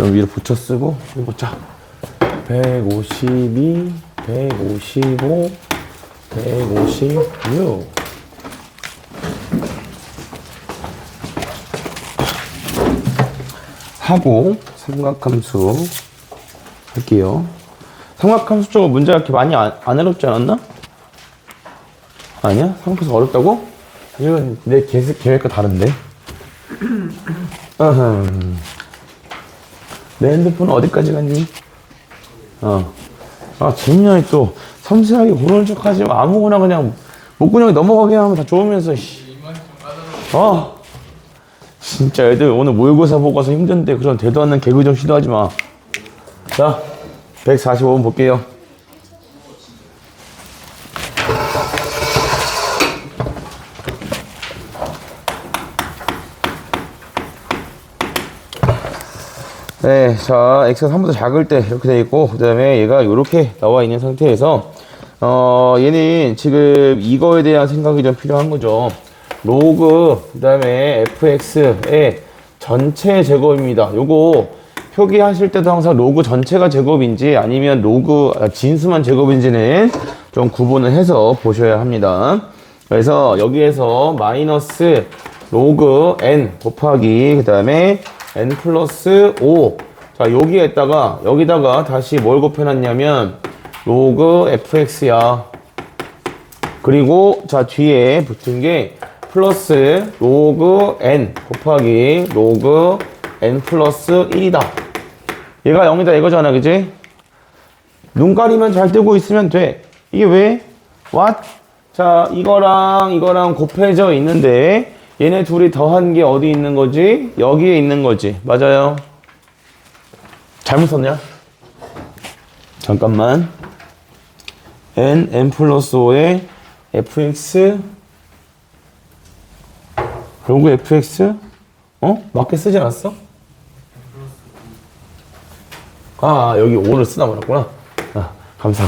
좀 위로 붙여 쓰고 이거 자 152, 155, 156 하고 삼각함수 할게요. 삼각함수 쪽은 문제가 이렇게 많이 안 어렵지 않았나? 아니야? 삼각함수 어렵다고? 이건 내 계획과 다른데. 내 핸드폰은 어디까지 갔니? 재민이 또 섬세하게 고른 척 하지 마. 아무거나 그냥 목구멍에 넘어가게 하면 다 좋으면서, 진짜 애들 오늘 모의고사 보고 와서 힘든데 그런 대도 않는 개그 좀 시도하지 마. 자, 145번 볼게요. 네, 자, x가 3보다 작을 때 이렇게 돼 있고, 그 다음에 얘가 이렇게 나와 있는 상태에서, 얘는 지금 이거에 대한 생각이 좀 필요한 거죠. 로그, 그 다음에 fx의 전체 제곱입니다. 요거 표기하실 때도 항상 로그 전체가 제곱인지 아니면 로그 진수만 제곱인지는 좀 구분을 해서 보셔야 합니다. 그래서 여기에서 마이너스 로그 n 곱하기 그 다음에 n 플러스 5. 자, 여기다가 다시 뭘 곱해놨냐면 로그 fx야. 그리고 자, 뒤에 붙은 게 플러스 로그 n 곱하기 로그 n 플러스 1이다. 얘가 0이다 이거잖아, 그지? 눈 가리면 잘 뜨고 있으면 돼. 이게 왜? what? 자, 이거랑 곱해져 있는데 얘네 둘이 더한 게 어디 있는 거지? 여기에 있는 거지. 맞아요. 잘못 썼냐? 잠깐만. n 플러스 5에 fx 로그 fx? 맞게 쓰지 않았어? 여기 5를 쓰다 말았구나. 감사.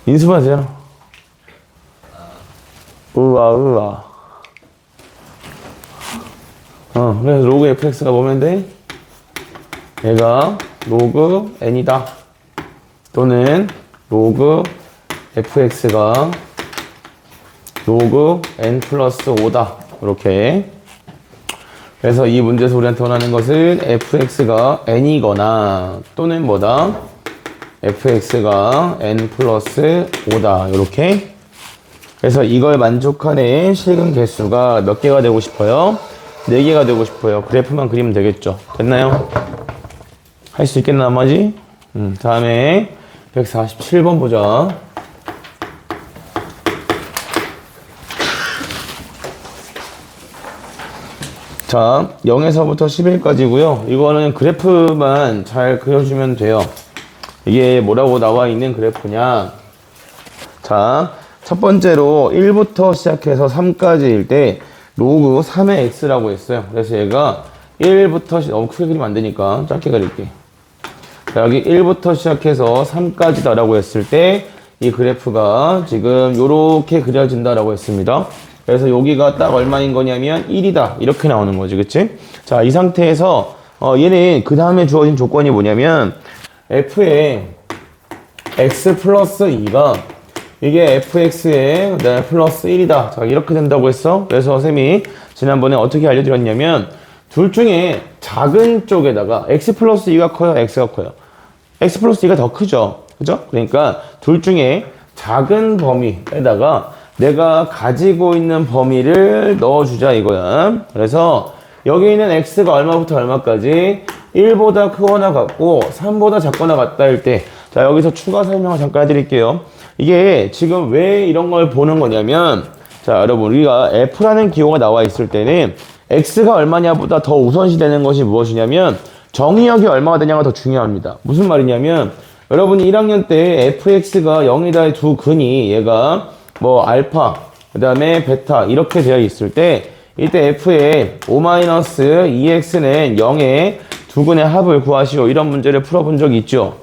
인수만 되잖아. 으아. 그래서 로그 fx가 뭐면 돼? 얘가 로그 n이다. 또는 로그 fx가 로그 n 플러스 5다. 이렇게. 그래서 이 문제에서 우리한테 원하는 것은 fx가 n이거나 또는 뭐다? fx가 n 플러스 5다. 이렇게. 그래서 이걸 만족하는 실근 개수가 몇 개가 되고 싶어요? 4개가 되고 싶어요. 그래프만 그리면 되겠죠. 됐나요? 할 수 있겠나, 나머지? 다음에 147번 보자. 자, 0에서부터 11까지고요. 이거는 그래프만 잘 그려주면 돼요. 이게 뭐라고 나와 있는 그래프냐. 자, 첫 번째로 1부터 시작해서 3까지일 때 로그 3의 x라고 했어요. 그래서 얘가 1부터 너무 크게 그리면 안 되니까 짧게 그릴게. 자, 여기 1부터 시작해서 3까지다 라고 했을 때 이 그래프가 지금 요렇게 그려진다라고 했습니다. 그래서 여기가 딱 얼마인 거냐면 1이다. 이렇게 나오는 거지. 그치? 자, 이 상태에서 얘는 그 다음에 주어진 조건이 뭐냐면 f의 x 플러스 2가 이게 fx의 플러스 1이다. 자, 이렇게 된다고 했어. 그래서 쌤이 지난번에 어떻게 알려드렸냐면 둘 중에 작은 쪽에다가 x 플러스 2가 커요? x가 커요? x 플러스 2가 더 크죠? 그죠? 그러니까 둘 중에 작은 범위에다가 내가 가지고 있는 범위를 넣어주자 이거야. 그래서 여기 있는 x가 얼마부터 얼마까지 1보다 크거나 같고 3보다 작거나 같다 할 때, 자, 여기서 추가 설명을 잠깐 해드릴게요. 이게 지금 왜 이런 걸 보는 거냐면, 자, 여러분, 우리가 f라는 기호가 나와 있을 때는 x가 얼마냐보다 더 우선시 되는 것이 무엇이냐면 정의역이 얼마가 되냐가 더 중요합니다. 무슨 말이냐면 여러분이 1학년 때 fx가 0이다의 두 근이 얘가 뭐 알파, 그 다음에 베타 이렇게 되어 있을 때 이때 f의 5-2x는 0의 두 근의 합을 구하시오. 이런 문제를 풀어본 적이 있죠?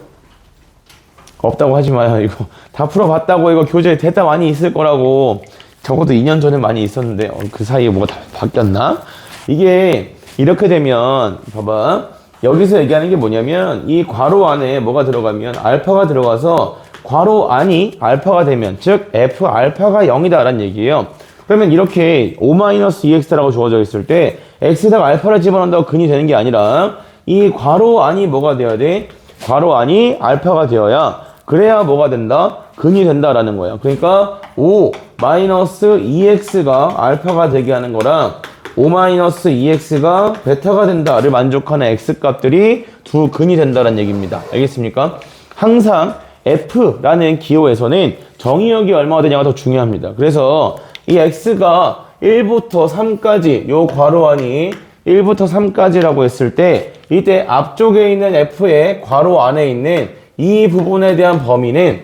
없다고 하지 마요. 이거 다 풀어봤다고. 이거 교재에 대다 많이 있을 거라고. 적어도 2년 전에 많이 있었는데 그 사이에 뭐가 다 바뀌었나? 이게 이렇게 되면 봐봐. 여기서 얘기하는 게 뭐냐면 이 괄호 안에 뭐가 들어가면 알파가 들어가서 괄호 안이 알파가 되면 즉 f 알파가 0이다 라는 얘기예요. 그러면 이렇게 5-2x라고 주어져 있을 때 x에다가 알파를 집어넣는다고 근이 되는 게 아니라 이 괄호 안이 뭐가 돼야 돼? 괄호 안이 알파가 되어야 그래야 뭐가 된다? 근이 된다라는 거야. 그러니까 5-2x가 알파가 되게 하는 거랑 5-2x가 베타가 된다를 만족하는 x값들이 두 근이 된다는 얘기입니다. 알겠습니까? 항상 f라는 기호에서는 정의역이 얼마가 되냐가 더 중요합니다. 그래서 이 x가 1부터 3까지 요 괄호 안이 1부터 3까지라고 했을 때 이때 앞쪽에 있는 f의 괄호 안에 있는 이 부분에 대한 범위는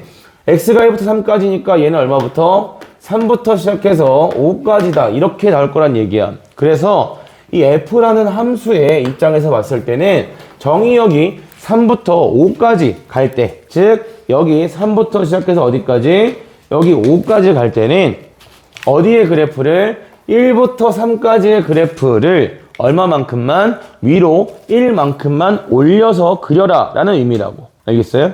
x가 1부터 3까지니까 얘는 얼마부터? 3부터 시작해서 5까지다 이렇게 나올 거란 얘기야. 그래서 이 f라는 함수의 입장에서 봤을 때는 정의역이 3부터 5까지 갈 때, 즉 여기 3부터 시작해서 어디까지? 여기 5까지 갈 때는 어디의 그래프를 1부터 3까지의 그래프를 얼마만큼만 위로 1만큼만 올려서 그려라 라는 의미라고. 알겠어요?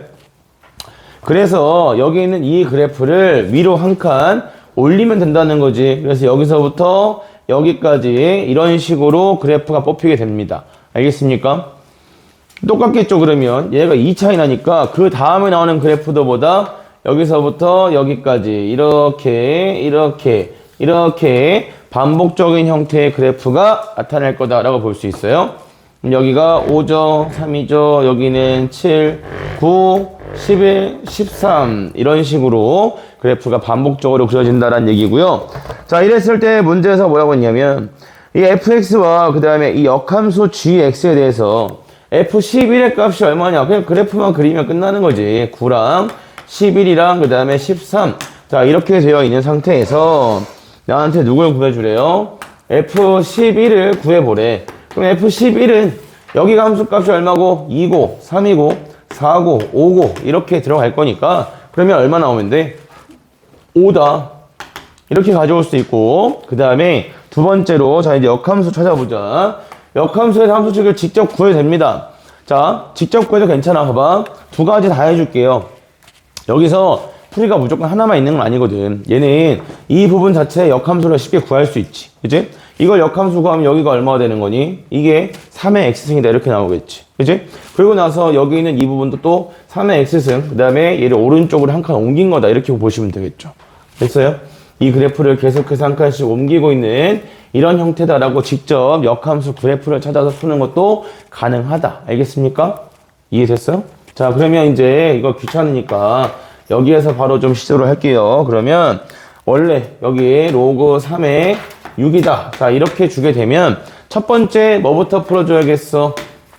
그래서 여기 있는 이 그래프를 위로 한 칸 올리면 된다는 거지. 그래서 여기서부터 여기까지 이런 식으로 그래프가 뽑히게 됩니다. 알겠습니까? 똑같겠죠. 그러면 얘가 2차이 나니까 그 다음에 나오는 그래프도보다 여기서부터 여기까지 이렇게 반복적인 형태의 그래프가 나타날 거다라고 볼 수 있어요. 여기가 5죠, 3이죠, 여기는 7, 9, 11, 13 이런 식으로 그래프가 반복적으로 그려진다는 얘기고요. 자, 이랬을 때 문제에서 뭐라고 했냐면 이 fx와 그 다음에 이 역함수 gx에 대해서 f11의 값이 얼마냐 그냥 그래프만 그리면 끝나는 거지. 9랑 11이랑 그 다음에 13 자 이렇게 되어 있는 상태에서 나한테 누굴 구해주래요? f11을 구해보래. 그럼 f11은 여기가 함수값이 얼마고? 2고 3이고 4고 5고 이렇게 들어갈 거니까 그러면 얼마 나오면 돼? 5다 이렇게 가져올 수 있고 그 다음에 두 번째로 자 이제 역함수 찾아보자. 역함수에서 함수식을 직접 구해도 됩니다. 자 직접 구해도 괜찮아. 봐봐 두 가지 다 해줄게요. 여기서 풀이가 무조건 하나만 있는 건 아니거든. 얘는 이 부분 자체에 역함수를 쉽게 구할 수 있지. 그치? 이걸 역함수 구하면 여기가 얼마가 되는 거니? 이게 3의 x승이다 이렇게 나오겠지. 그치? 그리고 나서 여기 있는 이 부분도 또 3의 x승 그 다음에 얘를 오른쪽으로 한 칸 옮긴 거다 이렇게 보시면 되겠죠. 됐어요? 이 그래프를 계속해서 한 칸씩 옮기고 있는 이런 형태다라고 직접 역함수 그래프를 찾아서 푸는 것도 가능하다. 알겠습니까? 이해됐어요? 자 그러면 이제 이거 귀찮으니까 여기에서 바로 좀 시도를 할게요. 그러면 원래 여기 로그 3의 6이다. 자 이렇게 주게 되면 첫 번째 뭐부터 풀어줘야겠어?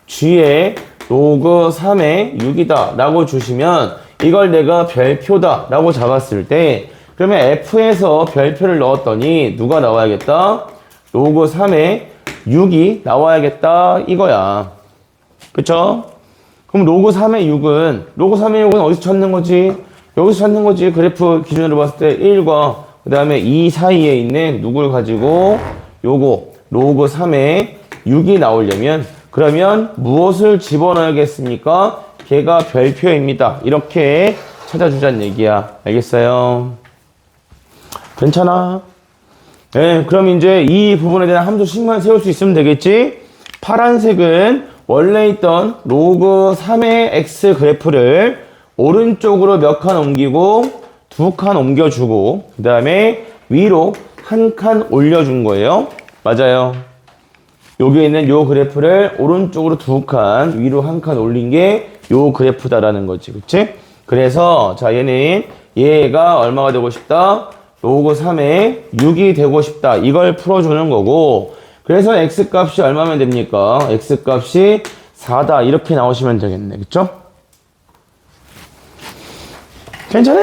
g의 로그 3의 6이다 라고 주시면 이걸 내가 별표다 라고 잡았을 때 그러면 f에서 별표를 넣었더니 누가 나와야겠다? 로그 3의 6이 나와야겠다 이거야. 그쵸? 그럼 로그 3의 6은 어디서 찾는 거지? 여기서 찾는 거지. 그래프 기준으로 봤을 때 1과 그 다음에 2 사이에 있는 누구를 가지고 요거 로그 3의 6이 나오려면 그러면 무엇을 집어넣어야겠습니까? 걔가 별표입니다. 이렇게 찾아주자는 얘기야. 알겠어요? 괜찮아? 네, 그럼 이제 이 부분에 대한 함수식만 세울 수 있으면 되겠지? 파란색은 원래 있던 로그 3의 x 그래프를 오른쪽으로 몇 칸 옮기고 두 칸 옮겨주고 그 다음에 위로 한 칸 올려준 거예요. 맞아요. 여기 있는 요 그래프를 오른쪽으로 두 칸 위로 한 칸 올린 게 요 그래프다라는 거지. 그치? 그래서 자 얘는 얘가 얼마가 되고 싶다? 로그 3의 6이 되고 싶다. 이걸 풀어주는 거고 그래서 x값이 얼마면 됩니까? x값이 4다. 이렇게 나오시면 되겠네. 그쵸? 괜찮아?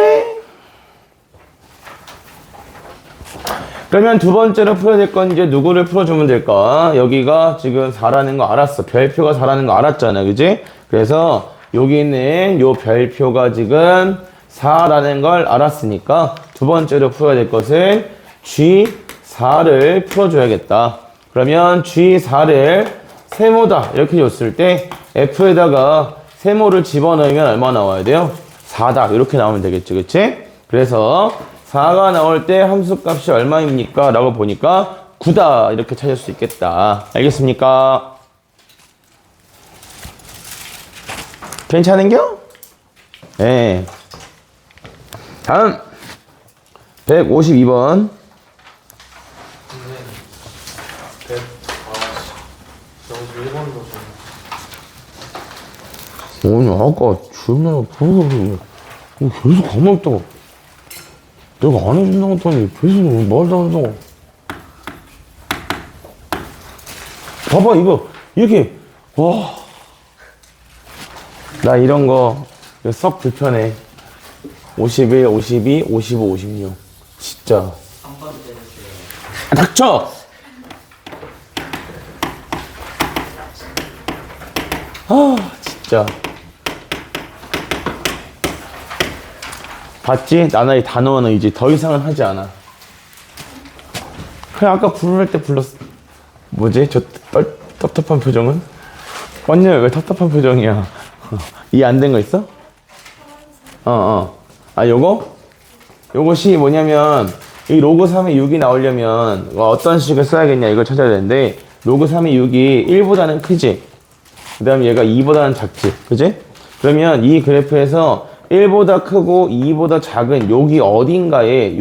그러면 두 번째로 풀어야 될 건 이제 누구를 풀어주면 될까? 여기가 지금 4라는 거 알았어. 별표가 4라는 거 알았잖아. 그지? 그래서 여기 있는 요 별표가 지금 4라는 걸 알았으니까 두 번째로 풀어야 될 것은 G4를 풀어줘야겠다. 그러면 G4를 세모다 이렇게 줬을 때 F에다가 세모를 집어넣으면 얼마 나와야 돼요? 4다 이렇게 나오면 되겠지, 그치? 그래서 4가 나올 때 함수값이 얼마입니까? 라고 보니까 9다 이렇게 찾을 수 있겠다. 알겠습니까? 괜찮은겨? 네. 다음 152번. 아니 아까 주문을 부르고 계속 가만히 있다가 내가 안 해준다고 했더니 계속 말도 안 한다고. 봐봐 이거 이렇게 와. 나 이런 거 썩 불편해. 51, 52, 55, 56 진짜. 아, 닥쳐! 아 진짜. 봤지? 나나의 단어는 이제 더 이상은 하지 않아. 그냥 아까 부를 때 불렀어. 뭐지? 저 텁텁한 표정은? 언니 왜 텁텁한 표정이야? 이해 안 된 거 있어? 아 요것이 뭐냐면 이 로그 3의 6이 나오려면 어떤 식을 써야겠냐 이걸 찾아야 되는데 로그 3의 6이 1보다는 크지? 그 다음에 얘가 2보다는 작지? 그지? 그러면 이 그래프에서 1보다 크고 2보다 작은 여기 어딘가에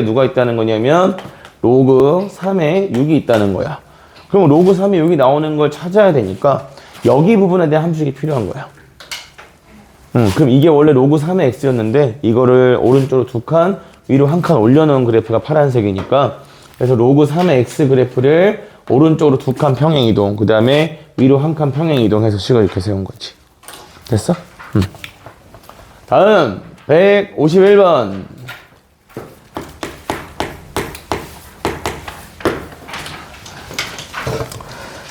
누가 있다는 거냐면 로그 3의 6이 있다는 거야. 그럼 로그 3의 6이 나오는 걸 찾아야 되니까 여기 부분에 대한 함수가 필요한 거야. 그럼 이게 원래 로그 3의 x였는데 이거를 오른쪽으로 2칸 위로 1칸 올려놓은 그래프가 파란색이니까 그래서 로그 3의 x 그래프를 오른쪽으로 2칸 평행이동 그 다음에 위로 1칸 평행이동해서 식을 이렇게 세운 거지. 됐어? 다음 151번.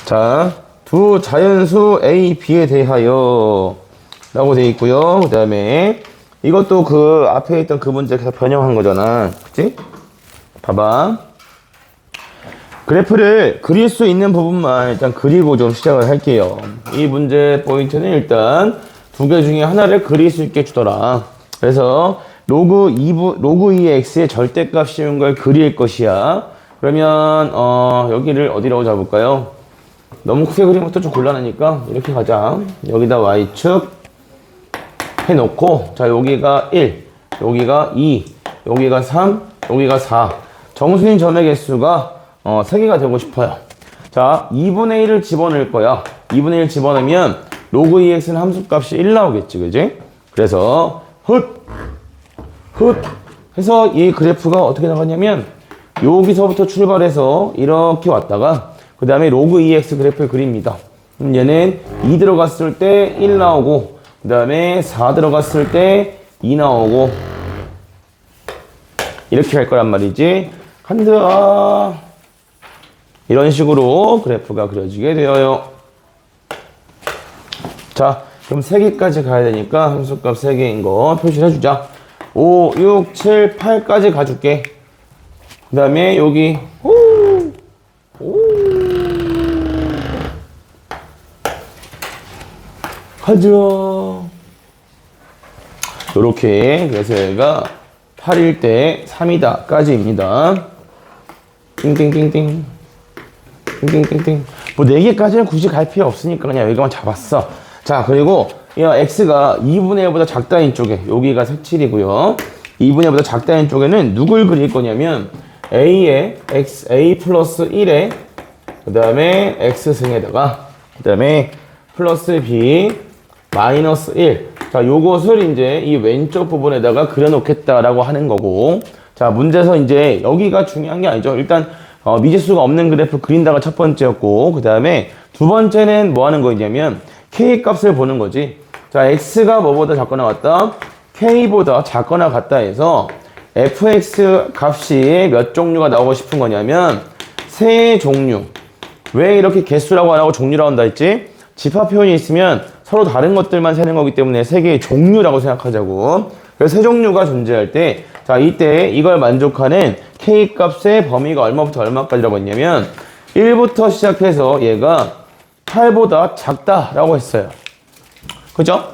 자, 두 자연수 A, B에 대하여 라고 되어 있고요. 그 다음에 이것도 그 앞에 있던 그 문제 계속 변형한 거잖아. 그치? 봐봐. 그래프를 그릴 수 있는 부분만 일단 그리고 좀 시작을 할게요. 이 문제 포인트는 일단 두 개 중에 하나를 그릴 수 있게 주더라. 그래서 로그 2의 x의 절대값 씌운 걸 그릴 것이야. 그러면 여기를 어디라고 잡을까요? 너무 크게 그리는 것도 좀 곤란하니까 이렇게 가자. 여기다 y축 해놓고 자 여기가 1, 여기가 2, 여기가 3, 여기가 4. 정수인 점의 개수가 3개가 되고 싶어요. 자 2분의 1을 집어넣을 거야. 2분의 1 집어넣으면 로그 2x는 함수값이 1 나오겠지, 그지? 그래서 훗 해서 이 그래프가 어떻게 나가냐면 여기서부터 출발해서 이렇게 왔다가 그 다음에 로그 2x 그래프를 그립니다. 그럼 얘는 2 들어갔을 때 1 나오고 그 다음에 4 들어갔을 때 2 나오고 이렇게 할 거란 말이지. 간다. 이런 식으로 그래프가 그려지게 되어요. 자, 그럼 3개까지 가야 되니까 함수값 3개인 거 표시를 해주자. 5, 6, 7, 8까지 가줄게. 그 다음에 여기 가자. 요렇게 그래서 얘가 8일 때 3이다 까지입니다. 띵띵띵띵 띵띵띵띵. 뭐 4개까지는 굳이 갈 필요 없으니까 그냥 여기만 잡았어. 자, 그리고 이 x가 2분의 1보다 작다인 쪽에 여기가 색칠이고요. 2분의 1보다 작다인 쪽에는 누굴 그릴 거냐면 a에 a 플러스 1에 그 다음에 x승에다가 그 다음에 플러스 b 마이너스 1. 자, 요것을 이제 이 왼쪽 부분에다가 그려놓겠다라고 하는 거고. 자, 문제에서 이제 여기가 중요한 게 아니죠. 일단 미지수가 없는 그래프 그린다가 첫 번째였고, 그 다음에 두 번째는 뭐 하는 거냐면 k 값을 보는 거지. 자, x가 뭐보다 작거나 같다? k보다 작거나 같다 해서 fx 값이 몇 종류가 나오고 싶은 거냐면 세 종류. 왜 이렇게 개수라고 안 하고 종류라고 한다 했지? 집합 표현이 있으면 서로 다른 것들만 세는 거기 때문에 세 개의 종류라고 생각하자고. 그래서 세 종류가 존재할 때, 자, 이때 이걸 만족하는 k 값의 범위가 얼마부터 얼마까지라고 했냐면 1부터 시작해서 얘가 8보다 작다라고 했어요. 그죠?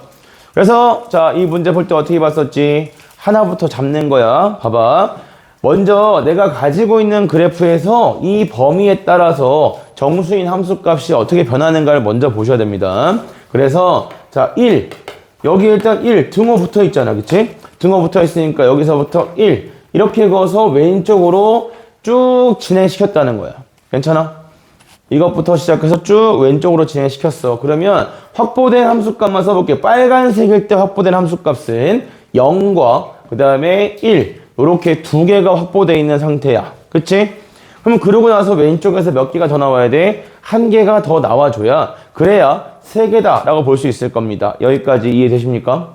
그래서 자, 이 문제 볼 때 어떻게 봤었지? 하나부터 잡는 거야. 봐봐. 먼저 내가 가지고 있는 그래프에서 이 범위에 따라서 정수인 함수값이 어떻게 변하는가를 먼저 보셔야 됩니다. 그래서 자, 1. 여기 일단 1 등호 붙어 있잖아. 그치? 등호 붙어 있으니까 여기서부터 1. 이렇게 그어서 왼쪽으로 쭉 진행시켰다는 거야. 괜찮아? 이것부터 시작해서 쭉 왼쪽으로 진행시켰어. 그러면 확보된 함수값만 써볼게. 빨간색일 때 확보된 함수값은 0과 그 다음에 1 이렇게 두 개가 확보되어 있는 상태야. 그치? 그럼 그러고 나서 왼쪽에서 몇 개가 더 나와야 돼? 한 개가 더 나와줘야 그래야 세 개다 라고 볼 수 있을 겁니다. 여기까지 이해되십니까?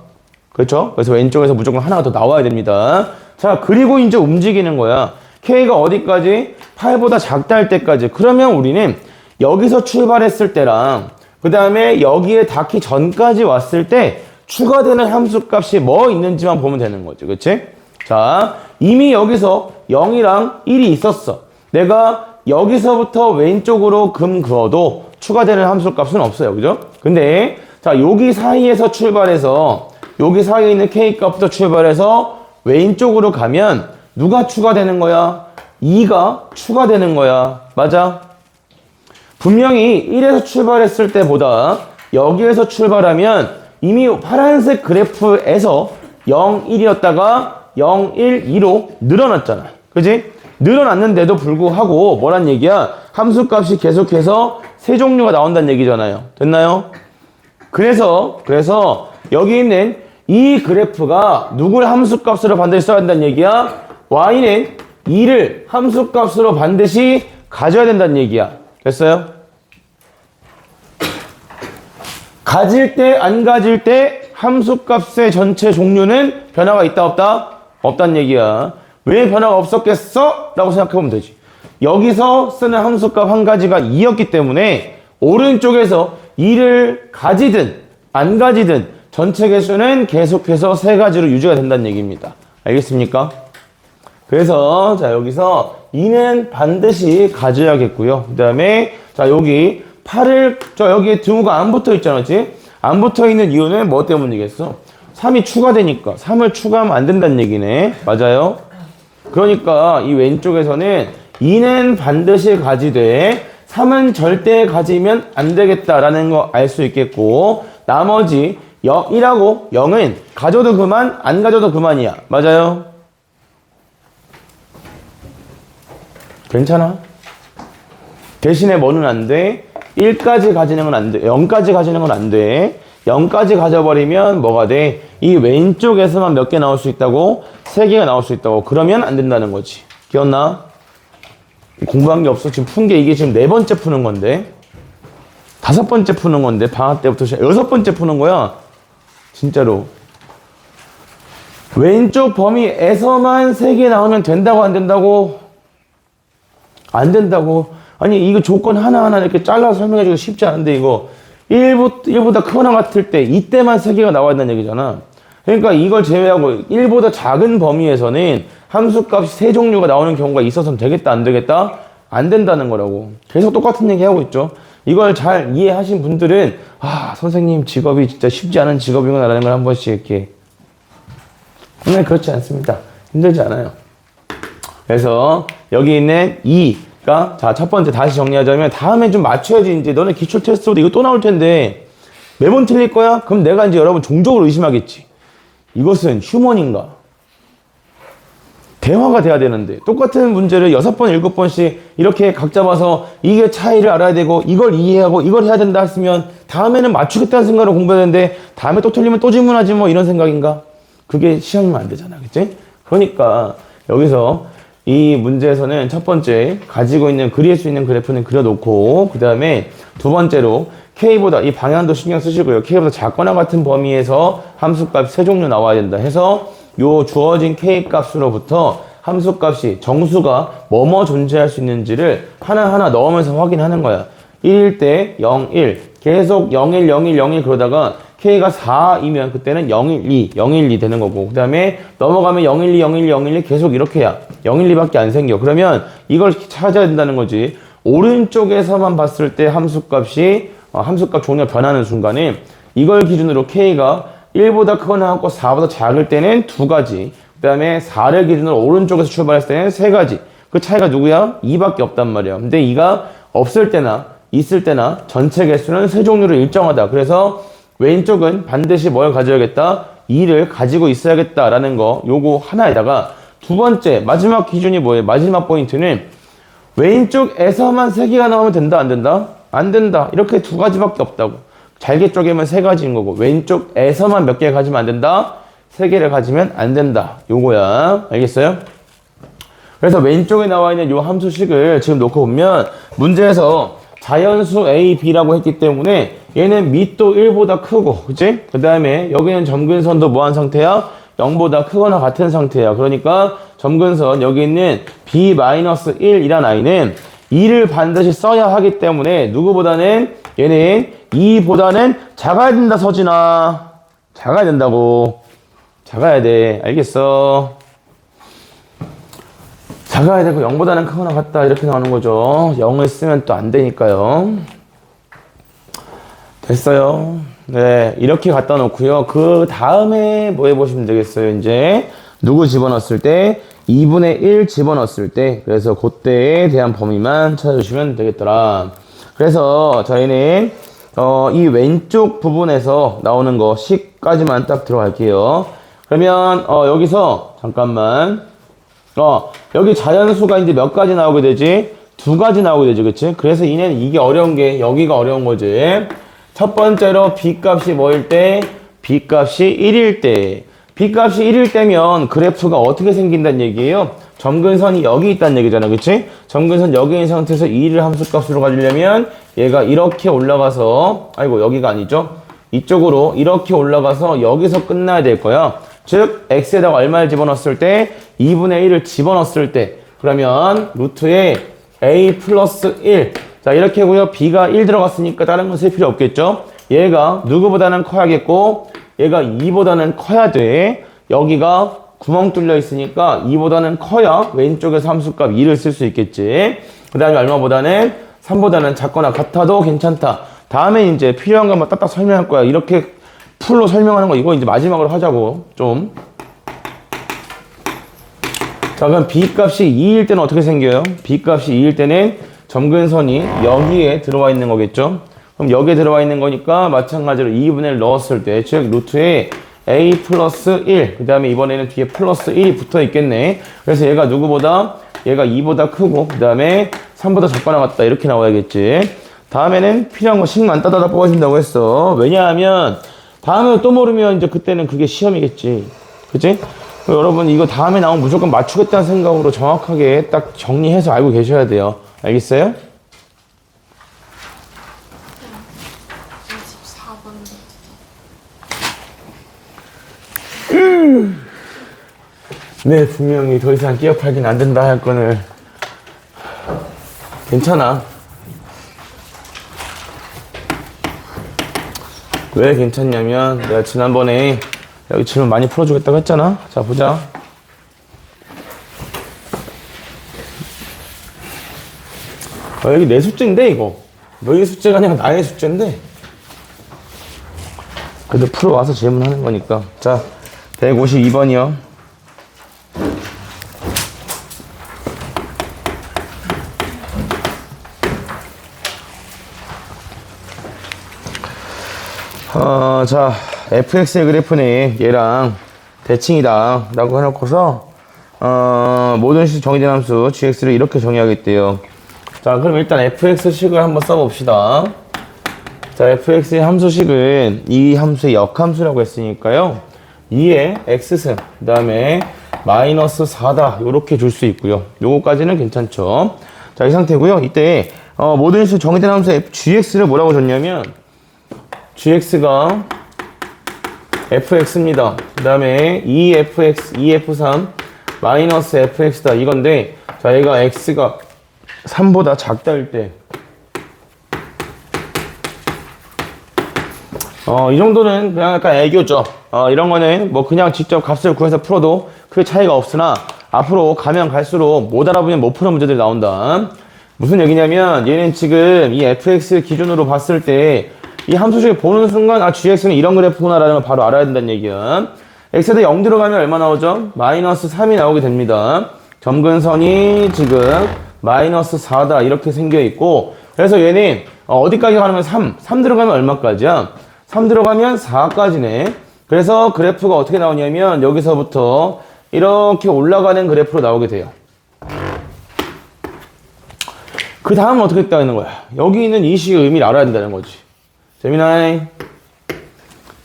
그렇죠? 그래서 왼쪽에서 무조건 하나가 더 나와야 됩니다. 자, 그리고 이제 움직이는 거야. K가 어디까지? 8보다 작다 할 때까지. 그러면 우리는 여기서 출발했을 때랑 그 다음에 여기에 닿기 전까지 왔을 때 추가되는 함수값이 뭐 있는지만 보면 되는 거지. 그치? 자, 이미 여기서 0이랑 1이 있었어. 내가 여기서부터 왼쪽으로 금 그어도 추가되는 함수값은 없어요. 그죠? 근데 자, 여기 사이에서 출발해서 여기 사이에 있는 K값부터 출발해서 왼쪽으로 가면 누가 추가되는 거야? 2가 추가되는 거야. 맞아? 분명히 1에서 출발했을 때보다 여기에서 출발하면 이미 파란색 그래프에서 0, 1이었다가 0, 1, 2로 늘어났잖아. 그지? 늘어났는데도 불구하고 뭐란 얘기야? 함수값이 계속해서 세 종류가 나온다는 얘기잖아요. 됐나요? 그래서 여기 있는 이 그래프가 누굴 함수값으로 반드시 써야 한다는 얘기야? y는 2를 함수값으로 반드시 가져야 된다는 얘기야. 됐어요? 가질 때, 안 가질 때 함수값의 전체 종류는 변화가 있다, 없다? 없다는 얘기야. 왜 변화가 없었겠어? 라고 생각해보면 되지. 여기서 쓰는 함수값 한 가지가 2였기 때문에 오른쪽에서 2를 가지든 안 가지든 전체 개수는 계속해서 세 가지로 유지가 된다는 얘기입니다. 알겠습니까? 그래서 자, 여기서 2는 반드시 가져야겠고요. 그 다음에 자, 여기 8을 여기에 등호가 안 붙어 있잖아. 그치? 안 붙어 있는 이유는 뭐 때문이겠어? 3이 추가되니까. 3을 추가하면 안 된다는 얘기네. 맞아요? 그러니까 이 왼쪽에서는 2는 반드시 가지되 3은 절대 가지면 안 되겠다라는 거 알 수 있겠고, 나머지 1하고 0은 가져도 그만, 안 가져도 그만이야. 맞아요? 괜찮아? 대신에 뭐는 안 돼? 1까지 가지는 건 안 돼. 0까지 가지는 건 안 돼. 0까지 가져버리면 뭐가 돼? 이 왼쪽에서만 몇 개 나올 수 있다고? 3개가 나올 수 있다고. 그러면 안 된다는 거지. 기억나? 공부한 게 없어. 지금 푼 게 이게 지금 4번째 푸는 건데. 5번째 푸는 건데. 방학 때부터 6번째 푸는 거야. 진짜로. 왼쪽 범위에서만 3개 나오면 된다고 안 된다고? 안 된다고. 아니 이거 조건 하나하나 이렇게 잘라서 설명해주기 쉽지 않은데 이거 1보다 크거나 같을 때 이때만 3개가 나와야 된다는 얘기잖아. 그러니까 이걸 제외하고 1보다 작은 범위에서는 함수값이 3종류가 나오는 경우가 있어서는 되겠다 안 되겠다? 안 된다는 거라고. 계속 똑같은 얘기 하고 있죠. 이걸 잘 이해하신 분들은 아 선생님 직업이 진짜 쉽지 않은 직업이구나라는 걸 한 번씩 이렇게. 근데 그렇지 않습니다. 힘들지 않아요. 그래서 여기 있는 2가 자, 첫 번째 다시 정리하자면 다음에 좀 맞춰야지. 이제 너네 기출 테스트보다 이거 또 나올 텐데 매번 틀릴 거야? 그럼 내가 이제 여러분 종족으로 의심하겠지. 이것은 휴먼인가? 대화가 돼야 되는데 똑같은 문제를 6번, 7번씩 이렇게 각 잡아서 이게 차이를 알아야 되고 이걸 이해하고 이걸 해야 된다 했으면 다음에는 맞추겠다는 생각으로 공부해야 되는데 다음에 또 틀리면 또 질문하지 뭐 이런 생각인가? 그게 시험이면 안 되잖아. 그치? 그러니까 여기서 이 문제에서는 첫 번째 가지고 있는 그릴 수 있는 그래프는 그려놓고 그 다음에 두 번째로 K보다 이 방향도 신경 쓰시고요. K보다 작거나 같은 범위에서 함수값 3종류 나와야 된다 해서 요 주어진 K 값으로부터 함수값이 정수가 뭐뭐 존재할 수 있는지를 하나하나 넣으면서 확인하는 거야. 1일 때 0, 1 계속 0, 1, 0, 1, 0, 1 그러다가 K가 4이면 그때는 0, 1, 2, 0, 1, 2 되는 거고 그 다음에 넘어가면 0, 1, 2, 0, 1, 2, 0, 1, 2 계속 이렇게 해야 0, 1, 2밖에 안 생겨. 그러면 이걸 찾아야 된다는 거지. 오른쪽에서만 봤을 때 함수값이 함수값 종류가 변하는 순간에 이걸 기준으로 K가 1보다 크거나 같고 4보다 작을 때는 2가지, 그 다음에 4를 기준으로 오른쪽에서 출발했을 때는 3가지. 그 차이가 누구야? 2밖에 없단 말이야. 근데 2가 없을 때나 있을 때나 전체 개수는 세 종류로 일정하다. 그래서 왼쪽은 반드시 뭘 가져야겠다? 2를 가지고 있어야겠다라는 거, 요거 하나에다가 두 번째 마지막 기준이 뭐예요? 마지막 포인트는 왼쪽에서만 3개가 나오면 된다, 안 된다? 안 된다. 이렇게 2가지밖에 없다고. 잘게 쪼개면 3가지인 거고, 왼쪽에서만 몇 개 가지면 안 된다? 3개를 가지면 안 된다. 요거야. 알겠어요? 그래서 왼쪽에 나와 있는 요 함수식을 지금 놓고 보면 문제에서 자연수 A, B라고 했기 때문에 얘는 밑도 1보다 크고, 그치? 그 다음에 여기는 점근선도 뭐한 상태야? 0보다 크거나 같은 상태야. 그러니까 점근선 여기 있는 B-1이란 아이는 2를 반드시 써야 하기 때문에 누구보다는 얘는 2보다는 작아야 된다, 서진아. 작아야 된다고. 작아야 돼. 알겠어? 작아야 되고 0보다는 크거나 같다 이렇게 나오는 거죠. 0을 쓰면 또 안 되니까요. 됐어요. 네, 이렇게 갖다 놓고요. 그 다음에 뭐 해보시면 되겠어요. 이제 누구 집어넣었을 때 2분의 1 집어넣었을 때, 그래서 그때에 대한 범위만 찾아주시면 되겠더라. 그래서 저희는 이 왼쪽 부분에서 나오는 거 식까지만 딱 들어갈게요. 그러면 여기서 잠깐만 여기 자연수가 이제 몇 가지 나오게 되지? 2가지 나오게 되지, 그치? 그래서 얘는 이게 어려운 게 여기가 어려운 거지. 첫 번째로 B값이 뭐일 때? B값이 1일 때. B값이 1일 때면 그래프가 어떻게 생긴다는 얘기예요? 점근선이 여기 있다는 얘기잖아, 그치? 점근선 여기 있는 상태에서 2를 함수값으로 가지려면 얘가 이렇게 올라가서, 아이고 여기가 아니죠? 이쪽으로 이렇게 올라가서 여기서 끝나야 될 거야. 즉 x에다가 얼마를 집어넣었을 때? 2분의 1을 집어넣었을 때, 그러면 루트에 a 플러스 1. 자, 이렇게 하고요. b가 1 들어갔으니까 다른 건 쓸 필요 없겠죠? 얘가 누구보다는 커야겠고 얘가 2보다는 커야 돼. 여기가 구멍 뚫려 있으니까 2보다는 커야 왼쪽에서 함수값 2를 쓸 수 있겠지. 그 다음에 얼마보다는 3보다는 작거나 같아도 괜찮다. 다음에 이제 필요한 것만 딱딱 설명할 거야. 이렇게 풀로 설명하는 거 이거 이제 마지막으로 하자고 좀. 자, 그럼 B값이 2일 때는 어떻게 생겨요? B값이 2일 때는 점근선이 여기에 들어와 있는 거겠죠? 그럼 여기에 들어와 있는 거니까 마찬가지로 2분의 1 넣었을 때, 즉 루트에 A 플러스 1, 그 다음에 이번에는 뒤에 플러스 1이 붙어 있겠네. 그래서 얘가 누구보다? 얘가 2보다 크고 그 다음에 3보다 작거나 같다 이렇게 나와야겠지. 다음에는 필요한 거 식만 따다다 뽑아준다고 했어. 왜냐하면 다음에 또 모르면 이제 그때는 그게 시험이겠지. 그치? 여러분 이거 다음에 나오면 무조건 맞추겠다는 생각으로 정확하게 딱 정리해서 알고 계셔야 돼요. 알겠어요? 24번. 네, 분명히 더 이상 끼어 팔긴 안 된다 할 거는 괜찮아. 왜 괜찮냐면 내가 지난번에 여기 질문 많이 풀어주겠다고 했잖아. 자, 보자. 여기 내 숙제인데 이거 너희 숙제가 아니라 나의 숙제인데 그래도 풀어와서 질문하는 거니까. 자, 152번이요. 자, fx의 그래프는 얘랑 대칭이다 라고 해놓고서 모든 식 정의된 함수 gx를 이렇게 정의하겠대요. 자, 그럼 일단 fx식을 한번 써봅시다. 자, fx의 함수식은 이 함수의 역함수라고 했으니까요 2의 x승 그 다음에 마이너스 4다 요렇게 줄 수 있고요. 요거까지는 괜찮죠. 자, 이 상태고요. 이때 모든 식 정의된 함수의 gx를 뭐라고 줬냐면 gx가 fx입니다. 그 다음에 2fx, 2f3 마이너스 fx다 이건데, 자, 얘가 x가 3보다 작다일 때 이 정도는 그냥 약간 애교죠. 이런 거는 뭐 그냥 직접 값을 구해서 풀어도 크게 차이가 없으나 앞으로 가면 갈수록 못 알아보면 못 푸는 문제들이 나온다. 무슨 얘기냐면 얘는 지금 이 fx 기준으로 봤을 때 이 함수식을 보는 순간 아 gx는 이런 그래프구나라는 걸 바로 알아야 된다는 얘기야. x에다 0 들어가면 얼마 나오죠? 마이너스 3이 나오게 됩니다. 점근선이 지금 마이너스 4다 이렇게 생겨 있고 그래서 얘는 어디까지 가면 3 들어가면 얼마까지야? 3 들어가면 4까지네. 그래서 그래프가 어떻게 나오냐면 여기서부터 이렇게 올라가는 그래프로 나오게 돼요. 그 다음은 어떻게 했다는 거야? 여기 있는 이 식의 의미를 알아야 된다는 거지. 재민아이,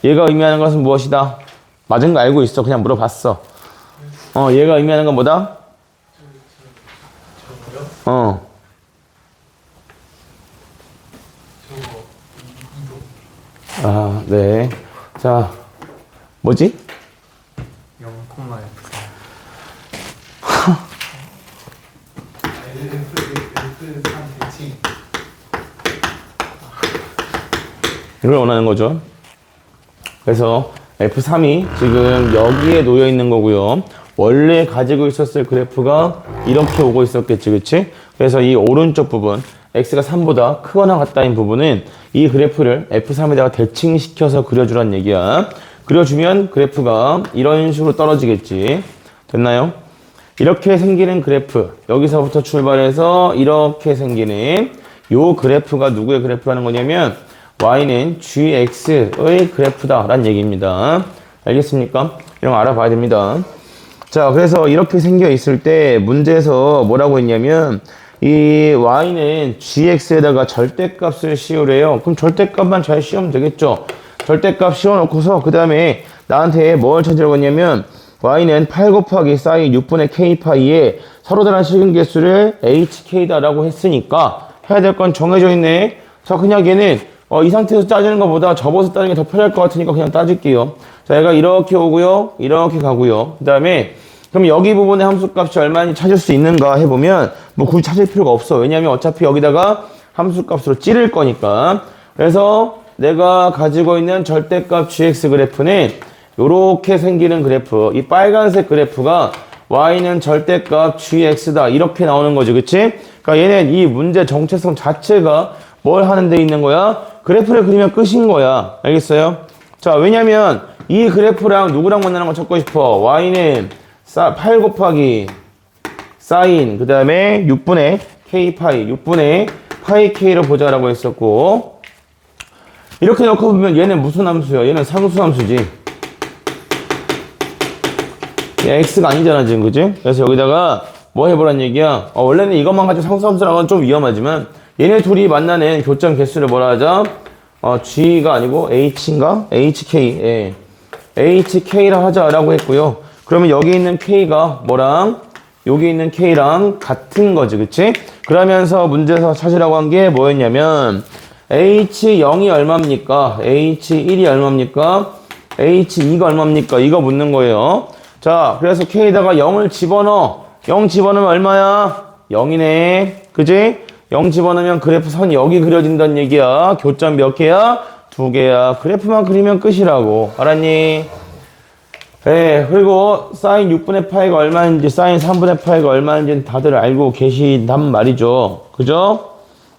얘가 의미하는 것은 무엇이다? 맞은 거 알고 있어. 그냥 물어봤어. 얘가 의미하는 건 뭐다? 저거요? 아, 네. 자, 뭐지? 0,F4 대칭 이걸 원하는 거죠. 그래서 F3이 지금 여기에 놓여 있는 거고요. 원래 가지고 있었을 그래프가 이렇게 오고 있었겠지, 그치? 그래서 이 오른쪽 부분, x가 3보다 크거나 같다인 부분은 이 그래프를 F3에다가 대칭시켜서 그려주란 얘기야. 그려주면 그래프가 이런 식으로 떨어지겠지. 됐나요? 이렇게 생기는 그래프, 여기서부터 출발해서 이렇게 생기는 요 그래프가 누구의 그래프라는 거냐면 y는 gx의 그래프다 라는 얘기입니다. 알겠습니까? 이런 거 알아봐야 됩니다. 자, 그래서 이렇게 생겨 있을 때 문제에서 뭐라고 했냐면 이 y는 gx에다가 절대값을 씌우래요. 그럼 절대값만 잘 씌우면 되겠죠. 절대값 씌워놓고서 그 다음에 나한테 뭘 찾으라고 했냐면 y는 8 곱하기 사인 6분의 k파이에 서로 다른 식은개수를 hk다라고 했으니까 해야 될 건 정해져 있네. 자, 그냥 얘는 이 상태에서 따지는 것보다 접어서 따지는 게 더 편할 것 같으니까 그냥 따질게요. 자, 얘가 이렇게 오고요. 이렇게 가고요. 그 다음에 그럼 여기 부분의 함수값이 얼마인지 찾을 수 있는가 해보면 뭐 굳이 찾을 필요가 없어. 왜냐면 어차피 여기다가 함수값으로 찌를 거니까. 그래서 내가 가지고 있는 절대값 gx 그래프는 요렇게 생기는 그래프. 이 빨간색 그래프가 y는 절대값 gx다. 이렇게 나오는 거지. 그치? 그러니까 얘는 이 문제 정체성 자체가 뭘 하는 데 있는 거야? 그래프를 그리면 끝인 거야. 알겠어요? 자, 왜냐면 이 그래프랑 누구랑 만나는 거 찾고 싶어? y는 8 곱하기 사인 그 다음에 6분의 k파이 6분의 파이 k를 보자라고 했었고 이렇게 넣고 보면 얘는 무슨 함수야? 얘는 상수함수지. 얘 x가 아니잖아 지금, 그지? 그래서 여기다가 뭐 해보란 얘기야? 원래는 이것만 가지고 상수함수라는 건 좀 위험하지만 얘네 둘이 만나는 교점 개수를 뭐라 하죠? g가 아니고 h인가? hk. 예. hk라 하자라고 했고요. 그러면 여기 있는 k가 뭐랑 여기 있는 k랑 같은 거지, 그치? 그러면서 문제에서 찾으라고 한 게 뭐였냐면 h0이 얼마입니까? h1이 얼마입니까? h2가 얼마입니까? 이거 묻는 거예요. 자, 그래서 k에다가 0을 집어넣어. 0 집어넣으면 얼마야? 0이네. 그지? 0 집어넣으면 그래프 선이 여기 그려진다는 얘기야. 교점 몇 개야? 2개야. 그래프만 그리면 끝이라고. 알았니? 네, 그리고 사인 6분의 파이가 얼마인지, 사인 3분의 파이가 얼마인지는 다들 알고 계신단 말이죠. 그죠?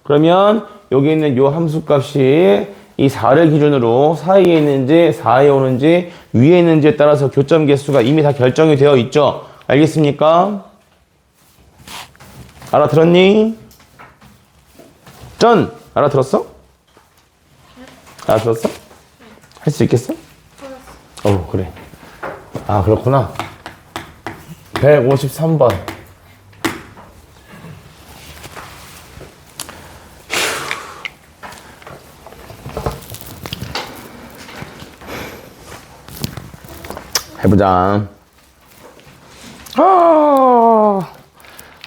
그러면 여기 있는 요 함수값이 이 4를 기준으로 사이에 있는지, 4에 오는지, 위에 있는지에 따라서 교점 개수가 이미 다 결정이 되어 있죠. 알겠습니까? 알아들었니? 전! 알아들었어? 알아들었어? 할 수 있겠어? 그래. 아, 그렇구나. 153번. 해보자.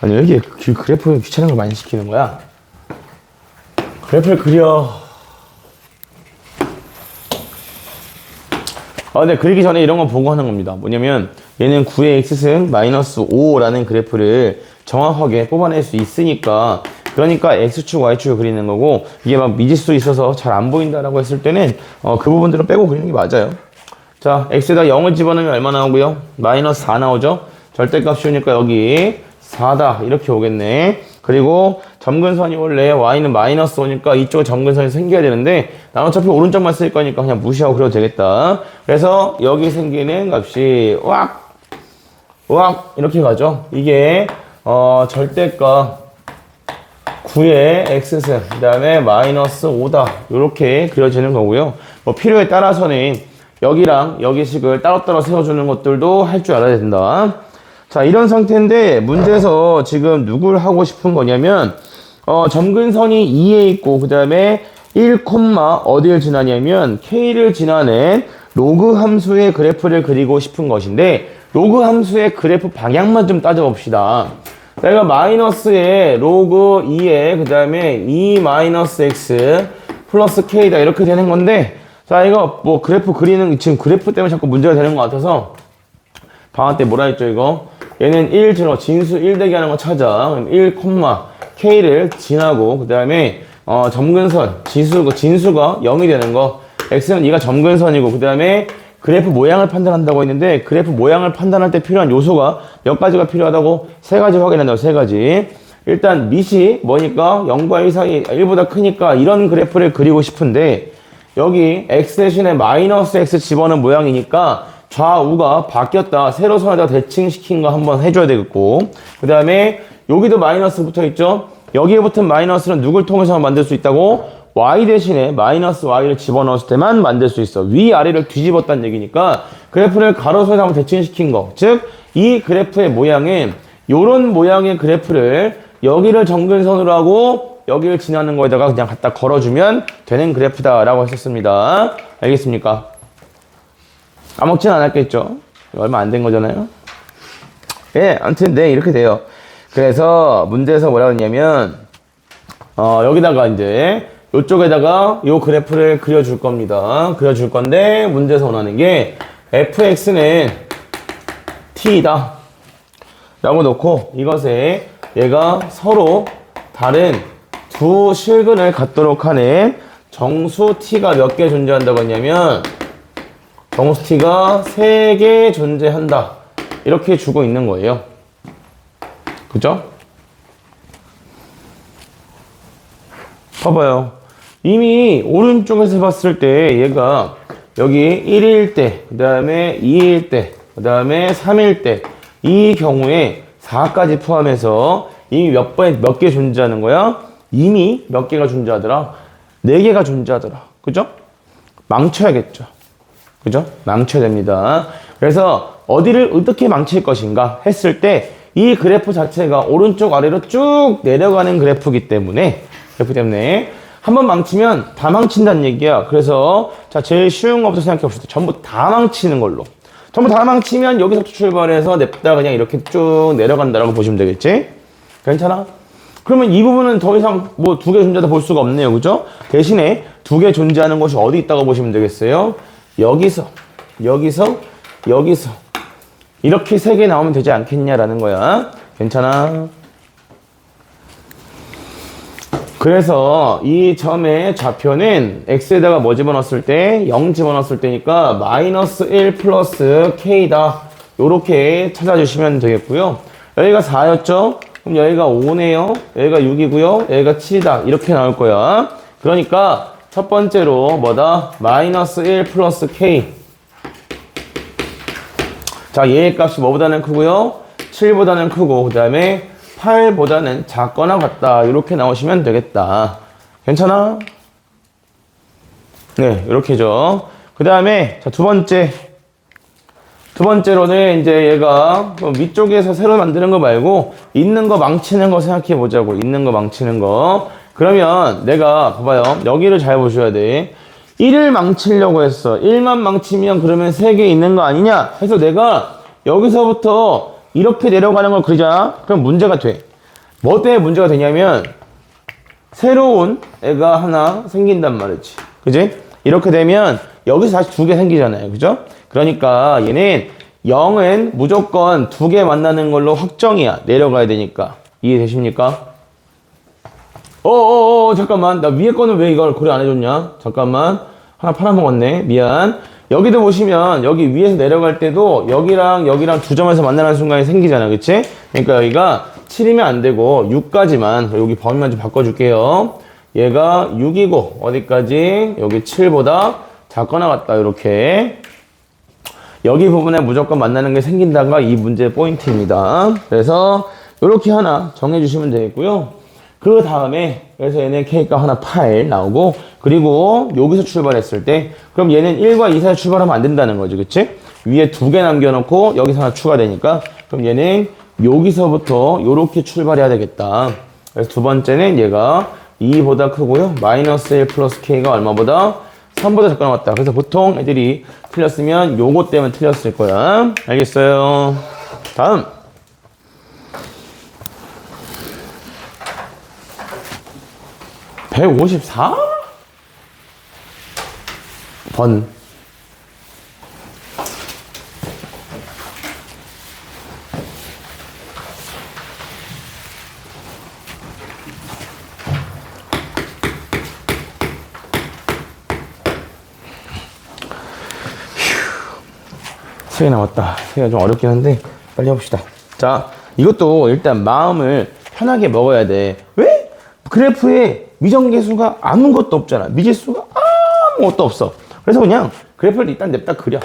아니, 왜 이렇게 그래프 귀찮은 걸 많이 시키는 거야? 그래프를 그려. 근데 그리기 전에 이런 거 보고 하는 겁니다. 뭐냐면 얘는 9의 x승 마이너스 5라는 그래프를 정확하게 뽑아낼 수 있으니까, 그러니까 x축 y축을 그리는 거고, 이게 막 미지수 있어서 잘 안 보인다라고 했을 때는 그 부분들은 빼고 그리는 게 맞아요. 자, x에다 0을 집어넣으면 얼마 나오고요? 마이너스 4 나오죠? 절대값 씌우니까 여기 4다 이렇게 오겠네. 그리고 점근선이 원래 y는 마이너스 5니까 이쪽에 점근선이 생겨야 되는데 나는 어차피 오른쪽만 쓸 거니까 그냥 무시하고 그려도 되겠다. 그래서 여기 생기는 값이 우악 이렇게 가죠. 이게 절대값 9의 x승 그 다음에 마이너스 5다 이렇게 그려지는 거고요. 뭐 필요에 따라서는 여기랑 여기식을 따로따로 세워주는 것들도 할 줄 알아야 된다. 자, 이런 상태인데 문제에서 지금 누굴 하고 싶은 거냐면 점근선이 2에 있고 그 다음에 1, 어디를 지나냐면 k를 지나는 로그 함수의 그래프를 그리고 싶은 것인데 로그 함수의 그래프 방향만 좀 따져봅시다. 내가 마이너스에 로그 2에 그 다음에 2 마이너스 x 플러스 k다 이렇게 되는 건데 자, 이거 뭐 그래프 그리는 지금 그래프 때문에 자꾸 문제가 되는 것 같아서 방학 때 뭐라 했죠 이거? 얘는 1 진수 1 대기 하는 거 찾아. 그럼 1, k를 지나고 그 다음에 점근선 진수가 0이 되는 거 x는 2가 점근선이고 그 다음에 그래프 모양을 판단한다고 했는데 그래프 모양을 판단할 때 필요한 요소가 몇 가지가 필요하다고? 3가지 확인한다고 3가지. 일단 밑이 뭐니까 0과 1 사이 1보다 크니까 이런 그래프를 그리고 싶은데 여기 x 대신에 마이너스 x 집어넣은 모양이니까 좌우가 바뀌었다. 세로 선에다 대칭시킨 거 한번 해줘야 되겠고 그 다음에 여기도 마이너스 붙어 있죠. 여기에 붙은 마이너스는 누굴 통해서 만들 수 있다고? y 대신에 마이너스 y를 집어넣었을 때만 만들 수 있어. 위아래를 뒤집었다는 얘기니까 그래프를 가로선에 한번 대칭시킨 거. 즉 이 그래프의 모양은 요런 모양의 그래프를 여기를 점근선으로 하고 여기를 지나는 거에다가 그냥 갖다 걸어주면 되는 그래프다라고 했었습니다. 알겠습니까? 까먹진 않았겠죠? 얼마 안 된 거잖아요. 예, 아무튼 네 이렇게 돼요. 그래서 문제에서 뭐라고 했냐면 여기다가 이제 이쪽에다가 요 그래프를 그려줄 겁니다. 그려줄 건데 문제에서 원하는 게 fx는 t이다 라고 놓고 이것에 얘가 서로 다른 두 실근을 갖도록 하는 정수 t가 몇 개 존재한다고 했냐면 정수 t가 3개 존재한다 이렇게 주고 있는 거예요. 그죠? 봐봐요. 이미 오른쪽에서 봤을 때 얘가 여기 1일 때, 그 다음에 2일 때, 그 다음에 3일 때 이 경우에 4까지 포함해서 이미 몇 개 존재하는 거야? 이미 몇 개가 존재하더라? 4개가 존재하더라. 그죠? 망쳐야겠죠. 그죠? 망쳐야 됩니다. 그래서 어디를 어떻게 망칠 것인가 했을 때 이 그래프 자체가 오른쪽 아래로 쭉 내려가는 그래프이기 때문에 한번 망치면 다 망친다는 얘기야. 그래서 자 제일 쉬운 것부터 생각해 봅시다. 전부 다 망치는 걸로. 전부 다 망치면 여기서부터 출발해서 냅다 그냥 이렇게 쭉 내려간다라고 보시면 되겠지? 괜찮아? 그러면 이 부분은 더 이상 뭐 2개 존재하다 볼 수가 없네요. 그죠? 대신에 2개 존재하는 곳이 어디 있다고 보시면 되겠어요? 여기서 이렇게 3개 나오면 되지 않겠냐라는 거야. 괜찮아? 그래서 이 점의 좌표는 x에다가 뭐 집어넣었을 때 0 집어넣었을 때니까 마이너스 1 플러스 k다 요렇게 찾아주시면 되겠고요. 여기가 4였죠? 그럼 여기가 5네요. 여기가 6이고요. 여기가 7이다 이렇게 나올 거야. 그러니까 첫 번째로 뭐다? 마이너스 1 플러스 k. 자, 얘의 값이 뭐보다는 크고요? 7보다는 크고 그 다음에 8보다는 작거나 같다. 이렇게 나오시면 되겠다. 괜찮아? 네, 이렇게죠. 그 다음에 자, 두 번째로는 이제 얘가 위쪽에서 새로 만드는 거 말고 있는 거 망치는 거 생각해 보자고. 있는 거 망치는 거. 그러면 내가 봐봐요. 여기를 잘 보셔야 돼. 1을 망치려고 했어. 1만 망치면 그러면 3개 있는 거 아니냐? 해서 내가 여기서부터 이렇게 내려가는 걸 그리잖아? 그럼 문제가 돼. 뭐 때문에 문제가 되냐면 새로운 애가 하나 생긴단 말이지. 그지? 이렇게 되면 여기서 다시 2개 생기잖아요. 그죠? 그러니까 얘는 0은 무조건 2개 만나는 걸로 확정이야. 내려가야 되니까. 이해되십니까? 잠깐만. 나 위에 거는 왜 이걸 고려 안 해줬냐? 잠깐만. 하나 팔아먹었네. 미안. 여기도 보시면 여기 위에서 내려갈 때도 여기랑 두 점에서 만나는 순간이 생기잖아. 그치? 그러니까 여기가 7이면 안 되고 6까지만 여기 범위만 좀 바꿔줄게요. 얘가 6이고 어디까지? 여기 7보다 작거나 같다. 이렇게 여기 부분에 무조건 만나는 게 생긴다가 이 문제의 포인트입니다. 그래서 이렇게 하나 정해주시면 되겠고요. 그 다음에 그래서 얘는 K가 하나 8 나오고 그리고 여기서 출발했을 때 그럼 얘는 1과 2 사이 출발하면 안 된다는 거지. 그치? 위에 2개 남겨놓고 여기서 하나 추가되니까 그럼 얘는 여기서부터 이렇게 출발해야 되겠다. 그래서 두 번째는 얘가 2보다 크고요. 마이너스 1 플러스 K가 얼마보다? 3보다 작거나 같다. 그래서 보통 애들이 틀렸으면 요거 때문에 틀렸을 거야. 알겠어요? 다음. (154번) 세 개 남았다. 세 개가 좀 어렵긴 한데 빨리 해봅시다. 자, 이것도 일단 마음을 편하게 먹어야 돼. 왜? 그래프에 미정계수가 아무것도 없잖아. 미지수가 아무것도 없어. 그래서 그냥 그래프를 일단 냅다 그려.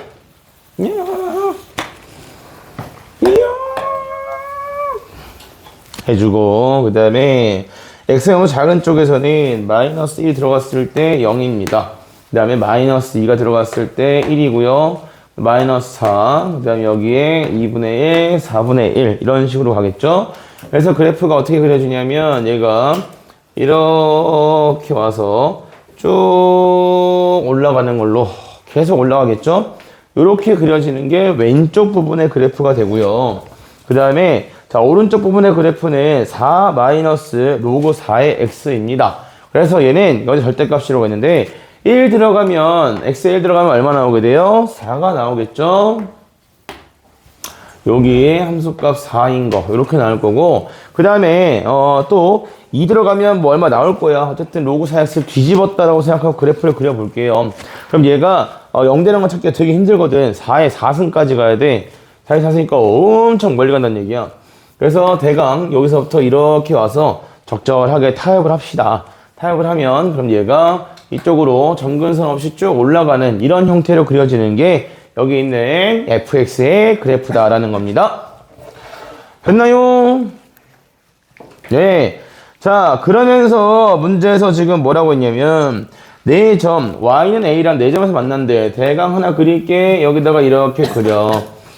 해주고 그 다음에 x가 너무 작은 쪽에서는 마이너스 1 들어갔을 때 0입니다. 그 다음에 마이너스 2가 들어갔을 때 1이고요. 마이너스 4, 그 다음에 여기에 2분의 1, 4분의 1 이런 식으로 가겠죠. 그래서 그래프가 어떻게 그려지냐면 얘가 이렇게 와서 쭉 올라가는 걸로 계속 올라가겠죠. 이렇게 그려지는 게 왼쪽 부분의 그래프가 되고요. 그 다음에 자 오른쪽 부분의 그래프는 4 마이너스 로그 4의 x입니다. 그래서 얘는 여기 절대값이라고 했는데 1 들어가면 x에 1 들어가면 얼마 나오게 돼요? 4가 나오겠죠. 여기 함수값 4인 거 이렇게 나올 거고 그 다음에 또 2 들어가면 뭐 얼마 나올 거야. 어쨌든 로그 4x를 뒤집었다라고 생각하고 그래프를 그려볼게요. 그럼 얘가 0되는 건 찾기가 되게 힘들거든. 4의 4승까지 가야 돼. 4의 4승이니까 엄청 멀리 간다는 얘기야. 그래서 대강 여기서부터 이렇게 와서 적절하게 타협을 합시다. 타협을 하면 그럼 얘가 이쪽으로 점근선 없이 쭉 올라가는 이런 형태로 그려지는 게 여기 있는 fx의 그래프다라는 겁니다. 됐나요? 네. 자, 그러면서 문제에서 지금 뭐라고 했냐면 4점, y는 a랑 4점에서 만난대. 대강 하나 그릴게. 여기다가 이렇게 그려.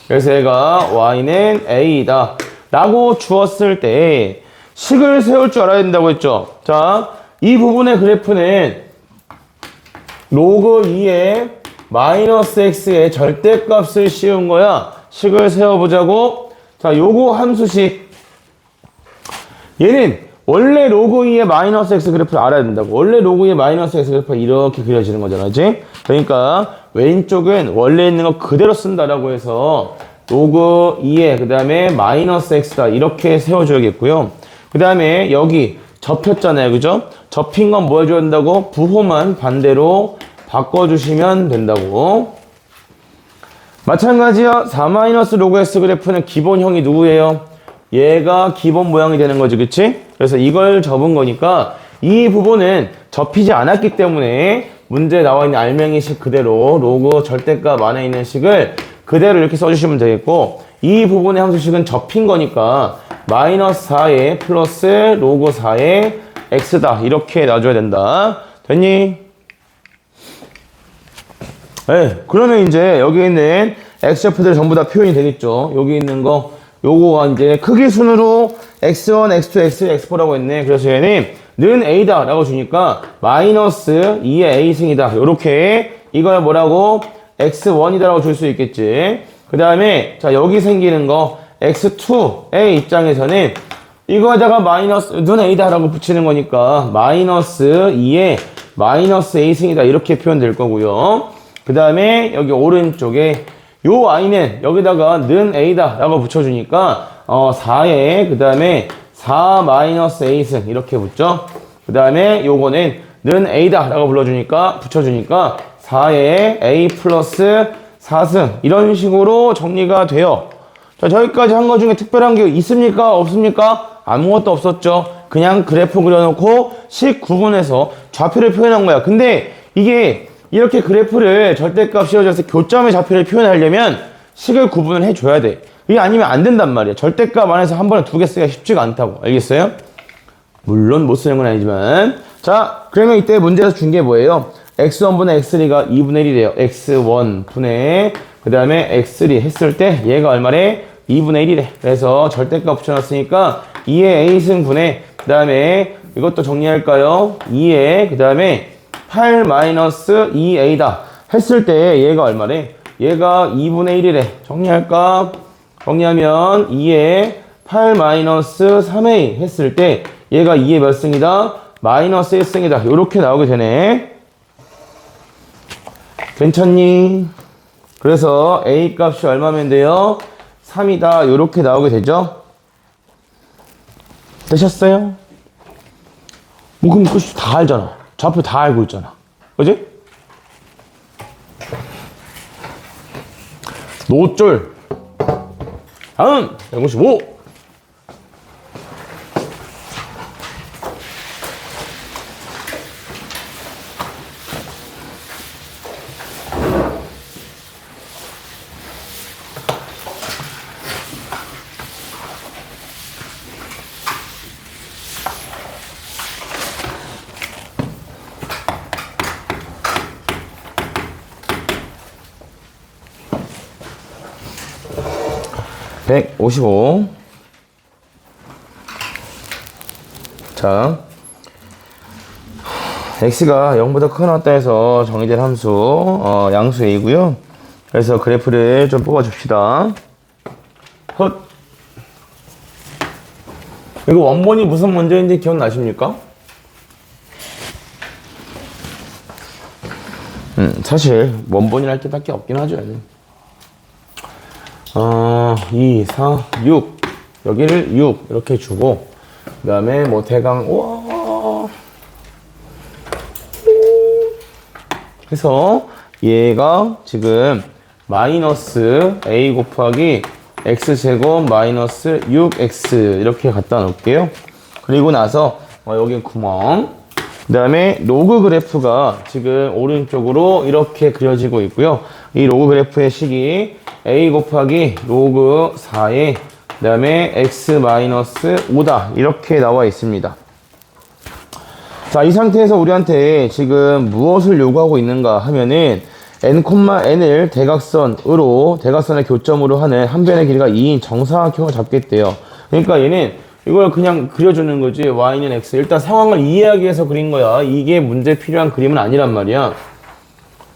그래서 얘가 y는 a다 라고 주었을 때 식을 세울 줄 알아야 된다고 했죠. 자, 이 부분의 그래프는 로그 2의 마이너스 x의 절대값을 씌운 거야. 식을 세워보자고. 자, 요거 함수식. 얘는 원래 로그 2의 마이너스 x 그래프를 알아야 된다고. 원래 로그 2의 마이너스 x 그래프가 이렇게 그려지는 거잖아. 그치? 그러니까 왼쪽은 원래 있는 거 그대로 쓴다라고 해서 로그 2의 그 다음에 마이너스 x다. 이렇게 세워줘야겠고요. 그 다음에 여기 접혔잖아요. 그죠? 접힌 건 뭐 해줘야 된다고? 부호만 반대로 바꿔주시면 된다고. 마찬가지야. 4 로그 x 그래프는 기본형이 누구예요? 얘가 기본 모양이 되는 거지. 그치? 그래서 이걸 접은 거니까 이 부분은 접히지 않았기 때문에 문제에 나와 있는 알맹이식 그대로 로그 절대값 안에 있는 식을 그대로 이렇게 써주시면 되겠고 이 부분의 함수식은 접힌 거니까 마이너스 4에 플러스 로그 4의 x다. 이렇게 놔줘야 된다. 됐니? 네, 그러면 이제 여기 있는 x좌표들 전부 다 표현이 되겠죠. 여기 있는 거 요거가 이제 크기 순으로 x1, x2, x3, x4라고 했네. 그래서 얘는 는 a다 라고 주니까 마이너스 2의 a승이다. 요렇게 이걸 뭐라고? x1이다 라고 줄 수 있겠지. 그 다음에 자 여기 생기는 거 x2의 입장에서는 이거에다가 마이너스 는 a다 라고 붙이는 거니까 마이너스 2의 마이너스 a승이다. 이렇게 표현될 거고요. 그 다음에 여기 오른쪽에 요 i는 여기다가 는 a다 라고 붙여주니까 4에 그 다음에 4 마이너스 a승 이렇게 붙죠. 그 다음에 요거는 는 a다 라고 붙여주니까 4에 a 플러스 4승 이런 식으로 정리가 돼요. 자, 저기까지 한 거 중에 특별한 게 있습니까? 없습니까? 아무것도 없었죠. 그냥 그래프 그려놓고 식 구분해서 좌표를 표현한 거야. 근데 이게 이렇게 그래프를 절대값 씌워져서 교점의 좌표를 표현하려면 식을 구분을 해줘야 돼. 이게 아니면 안 된단 말이야. 절대값 안에서 한 번에 두 개 쓰기가 쉽지가 않다고. 알겠어요? 물론 못 쓰는 건 아니지만. 자, 그러면 이때 문제에서 준 게 뭐예요? x1분의 x3가 2분의 1이래요. x1 분의 그 다음에 x3 했을 때 얘가 얼마래? 2분의 1이래. 그래서 절대값 붙여놨으니까 2의 a승 분의 그 다음에 이것도 정리할까요? 2의 그 다음에 8 마이너스 2a다 했을 때 얘가 얼마래? 얘가 2분의 1이래. 정리할까? 정리하면 2의 8 마이너스 3a 했을 때 얘가 2의 몇 승이다? 마이너스 1승이다. 요렇게 나오게 되네. 괜찮니? 그래서 a 값이 얼마면 돼요? 3이다. 요렇게 나오게 되죠? 되셨어요? 뭐 그럼 끝이 다 알잖아. 좌표 다 알고 있잖아. 그지? 노쫄. 다음 155. (155) 자, x가 0보다 크거나 같다 해서 정의된 함수 양수 a고요. 그래서 그래프를 좀 뽑아줍시다. 헛. 이거 원본이 무슨 문제인지 기억나십니까? 사실 원본이랄 게 밖에 없긴 하죠. 2, 4, 6 여기를 6 이렇게 주고 그 다음에 뭐 대강 우와 해서 얘가 지금 마이너스 a 곱하기 x제곱 마이너스 6x 이렇게 갖다 놓을게요. 그리고 나서 여기 구멍 그 다음에 로그 그래프가 지금 오른쪽으로 이렇게 그려지고 있고요. 이 로그 그래프의 식이 a 곱하기 로그 4에 그 다음에 x 마이너스 5다 이렇게 나와 있습니다. 자, 이 상태에서 우리한테 지금 무엇을 요구하고 있는가 하면은 n을 대각선으로 대각선의 교점으로 하는 한 변의 길이가 2인 정사각형을 잡겠대요. 그러니까 얘는 이걸 그냥 그려주는 거지. y는 x. 일단 상황을 이해하기 위해서 그린 거야. 이게 문제 필요한 그림은 아니란 말이야.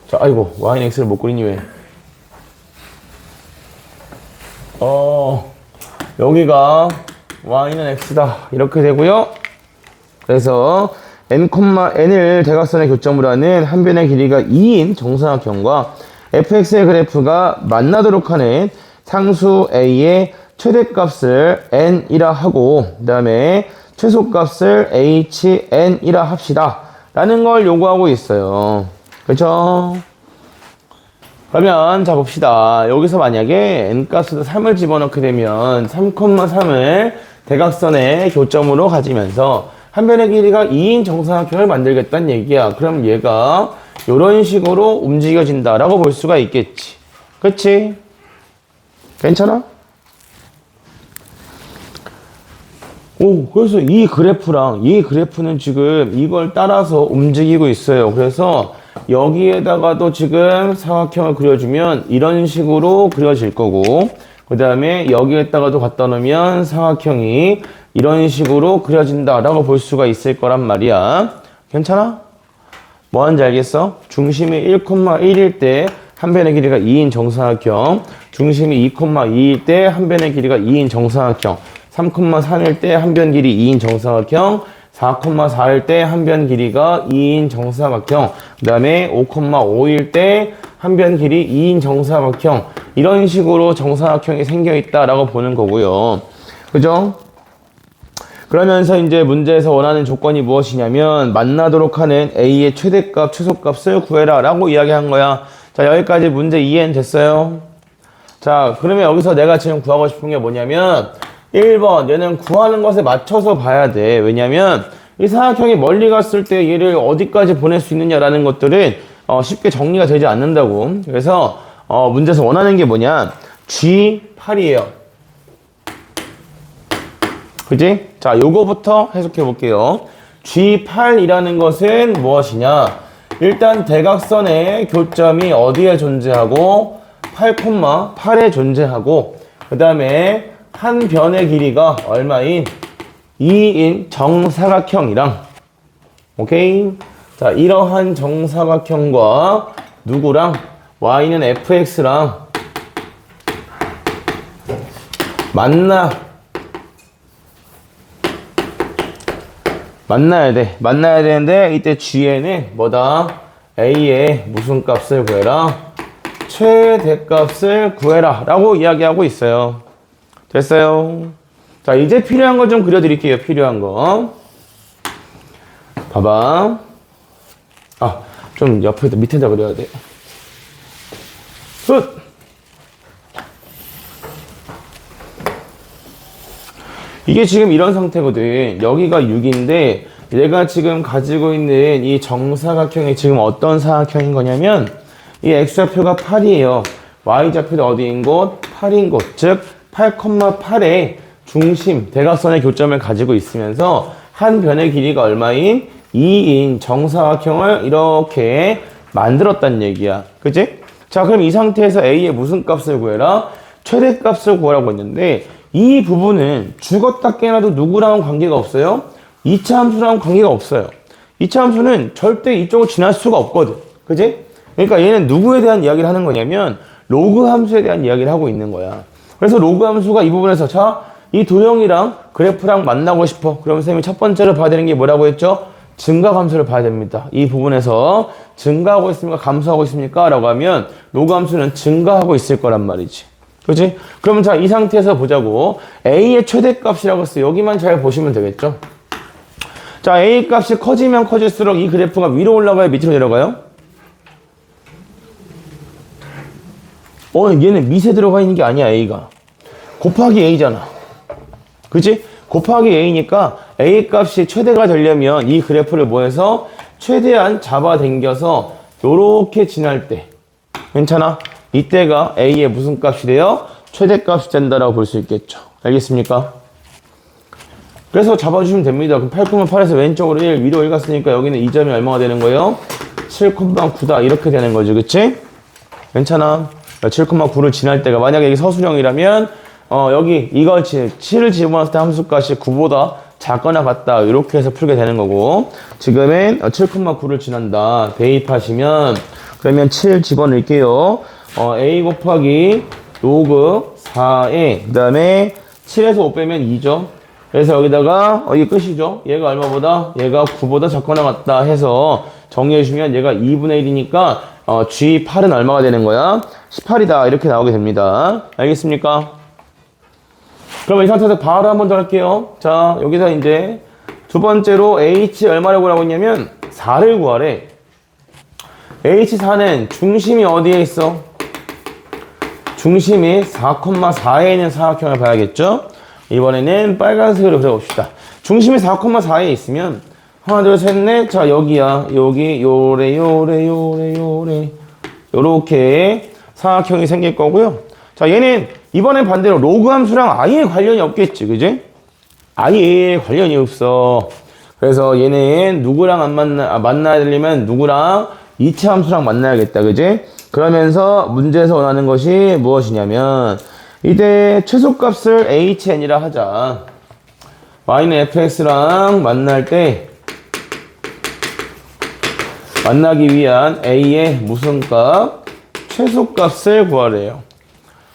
자, 아이고 y는 x를 못 그리니 왜? 여기가 y는 x다 이렇게 되고요. 그래서 n을 대각선의 교점으로 하는 한 변의 길이가 2인 정사각형과 fx의 그래프가 만나도록 하는 상수 a의 최대값을 n이라 하고 그 다음에 최소값을 hn이라 합시다 라는 걸 요구하고 있어요. 그렇죠? 그러면 자 봅시다. 여기서 만약에 n값으로 3을 집어넣게 되면 3,3을 대각선의 교점으로 가지면서 한 변의 길이가 2인 정사각형을 만들겠다는 얘기야. 그럼 얘가 이런 식으로 움직여진다라고 볼 수가 있겠지. 그치? 괜찮아? 그래서 이 그래프랑 이 그래프는 지금 이걸 따라서 움직이고 있어요. 그래서 여기에다가도 지금 사각형을 그려주면 이런 식으로 그려질 거고 그 다음에 여기에다가도 갖다 놓으면 사각형이 이런 식으로 그려진다라고 볼 수가 있을 거란 말이야. 괜찮아? 뭐 하는지 알겠어? 중심이 1,1일 때 한 변의 길이가 2인 정사각형, 중심이 2,2일 때 한 변의 길이가 2인 정사각형, 3,3일 때 한 변 길이 2인 정사각형, 4,4일 때 한 변 길이가 2인 정사각형, 그 다음에 5,5일 때 한 변 길이 2인 정사각형, 이런 식으로 정사각형이 생겨있다라고 보는 거고요. 그죠? 그러면서 이제 문제에서 원하는 조건이 무엇이냐면 만나도록 하는 A의 최대값, 최소값을 구해라 라고 이야기한 거야. 자, 여기까지 문제 이해는 됐어요? 자, 그러면 여기서 내가 지금 구하고 싶은 게 뭐냐면 1번 얘는 구하는 것에 맞춰서 봐야 돼. 왜냐면 이 사각형이 멀리 갔을 때 얘를 어디까지 보낼 수 있느냐라는 것들은 쉽게 정리가 되지 않는다고. 그래서 문제에서 원하는 게 뭐냐? G8이에요. 그지? 자, 요거부터 해석해 볼게요. G8이라는 것은 무엇이냐? 일단 대각선의 교점이 어디에 존재하고 8,8에 존재하고 그 다음에 한 변의 길이가 얼마인 2인 정사각형이랑 오케이? 자, 이러한 정사각형과 누구랑 y는 fx랑 만나야 돼. 만나야 되는데 이때 g에는 뭐다? a의 무슨 값을 구해라? 최대값을 구해라 라고 이야기하고 있어요. 됐어요? 자, 이제 필요한 거 좀 그려드릴게요. 필요한 거. 봐봐. 좀 옆에다 밑에다 그려야 돼. 굿! 이게 지금 이런 상태거든. 여기가 6인데 얘가 지금 가지고 있는 이 정사각형이 지금 어떤 사각형인 거냐면 이 x좌표가 8이에요. y좌표도 어디인 곳? 8인 곳. 즉 8,8의 중심, 대각선의 교점을 가지고 있으면서 한 변의 길이가 얼마인 2인 정사각형을 이렇게 만들었단 얘기야. 그치? 자, 그럼 이 상태에서 a의 무슨 값을 구해라? 최대값을 구하라고 했는데 이 부분은 죽었다 깨나도 누구랑은 관계가 없어요? 2차 함수랑 관계가 없어요. 2차 함수는 절대 이쪽으로 지날 수가 없거든. 그치? 그러니까 얘는 누구에 대한 이야기를 하는 거냐면 로그 함수에 대한 이야기를 하고 있는 거야. 그래서 로그 함수가 이 부분에서 자, 이 도형이랑 그래프랑 만나고 싶어. 그럼 선생님이 첫 번째로 봐야 되는 게 뭐라고 했죠? 증가함수를 봐야 됩니다. 이 부분에서 증가하고 있습니까? 감소하고 있습니까? 라고 하면 로그 함수는 증가하고 있을 거란 말이지. 그렇지? 그러면 자, 이 상태에서 보자고. a의 최대값이라고 했어. 여기만 잘 보시면 되겠죠? 자, a 값이 커지면 커질수록 이 그래프가 위로 올라가요? 밑으로 내려가요? 얘는 밑에 들어가 있는 게 아니야, a가. 곱하기 a잖아. 그치? 곱하기 a니까 a 값이 최대가 되려면 이 그래프를 뭐해서 최대한 잡아당겨서 요렇게 지날 때. 괜찮아? 이때가 a의 무슨 값이 돼요? 최대값이 된다라고 볼 수 있겠죠. 알겠습니까? 그래서 잡아주시면 됩니다. 그럼 8,8에서 왼쪽으로 1, 위로 1 갔으니까 여기는 이 점이 얼마가 되는 거예요? 7,9다. 이렇게 되는 거죠. 그치? 괜찮아? 7,9를 지날 때가 만약에 이게 서술형이라면 여기 이걸 7을 집어넣었을 때 함수값이 9보다 작거나 같다. 이렇게 해서 풀게 되는 거고 지금은 7,9를 지난다. 대입하시면 그러면 7 집어넣을게요. a 곱하기 로그 4에 그 다음에 7에서 5 빼면 2죠. 그래서 여기다가 이게 끝이죠. 얘가 얼마보다? 얘가 9보다 작거나 같다 해서 정리해주면 얘가 2분의 1이니까 G8은 얼마가 되는 거야? 18이다. 이렇게 나오게 됩니다. 알겠습니까? 그러면 이 상태에서 바로 한 번 더 할게요. 자, 여기서 이제 두 번째로 H 얼마를 구하라고 했냐면 4를 구하래. H4는 중심이 어디에 있어? 중심이 4,4에 있는 사각형을 봐야겠죠? 이번에는 빨간색으로 그려봅시다. 중심이 4,4에 있으면 하나, 둘, 셋, 넷. 자, 여기야. 여기 요래 요렇게 사각형이 생길 거고요. 자, 얘는 이번엔 반대로 로그 함수랑 아예 관련이 없겠지. 그지? 아예 관련이 없어. 그래서 얘는 누구랑 안 만나야 되려면 누구랑 2차 함수랑 만나야겠다. 그지? 그러면서 문제에서 원하는 것이 무엇이냐면 이때 최소값을 HN이라 하자. y는 fx랑 만날 때 만나기 위한 a의 무슨 값? 최소값을 구하래요.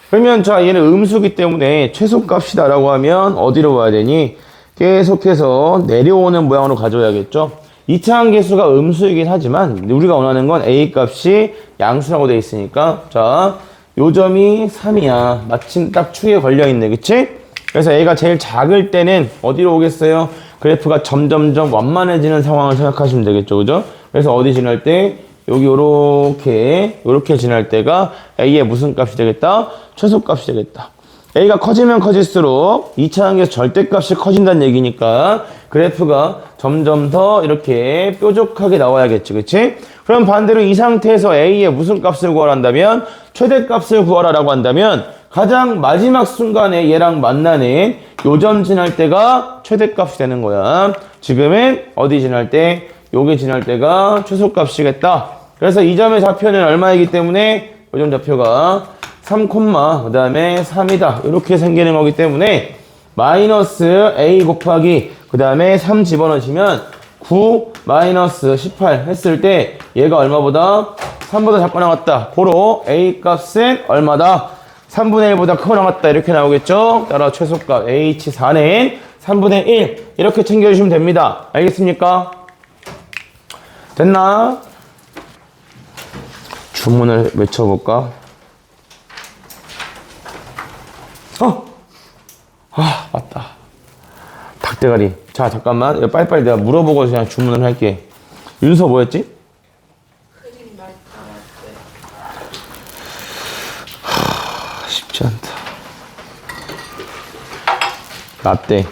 그러면 자, 얘는 음수기 때문에 최소값이다 라고 하면 어디로 와야 되니? 계속해서 내려오는 모양으로 가져야겠죠. 2차 함계수가 음수이긴 하지만 우리가 원하는 건 a 값이 양수라고 되어 있으니까 자, 요 점이 3이야. 마침 딱 축에 걸려있네. 그치? 그래서 a가 제일 작을 때는 어디로 오겠어요? 그래프가 점점점 완만해지는 상황을 생각하시면 되겠죠. 그죠? 그래서 어디 지날 때? 여기 요렇게 지날 때가 a의 무슨 값이 되겠다? 최소값이 되겠다. A가 커지면 커질수록 2차 관계에서 절대값이 커진다는 얘기니까 그래프가 점점 더 이렇게 뾰족하게 나와야겠지, 그치? 그럼 반대로 이 상태에서 A의 무슨 값을 구하란다면 최대값을 구하라라고 한다면 가장 마지막 순간에 얘랑 만나는 요점 지날 때가 최대값이 되는 거야. 지금은 어디 지날 때? 요게 지날 때가 최소값이겠다. 그래서 이 점의 좌표는 얼마이기 때문에 요점 좌표가 3, 그 다음에 3이다. 이렇게 생기는 거기 때문에 마이너스 A 곱하기 그 다음에 3 집어넣으시면 9 마이너스 18 했을 때 얘가 얼마보다? 3보다 작고 나왔다. 고로 A 값은 얼마다? 3분의 1보다 크고 나왔다. 이렇게 나오겠죠? 따라 최소값 H4는 3분의 1 이렇게 챙겨주시면 됩니다. 알겠습니까? 됐나? 주문을 외쳐볼까? 맞다. 닭대가리. 자, 잠깐만. 빨리빨리 내가 물어보고 그냥 주문을 할게. 윤서 뭐였지? 크림 말타라떼. 쉽지 않다. 라떼.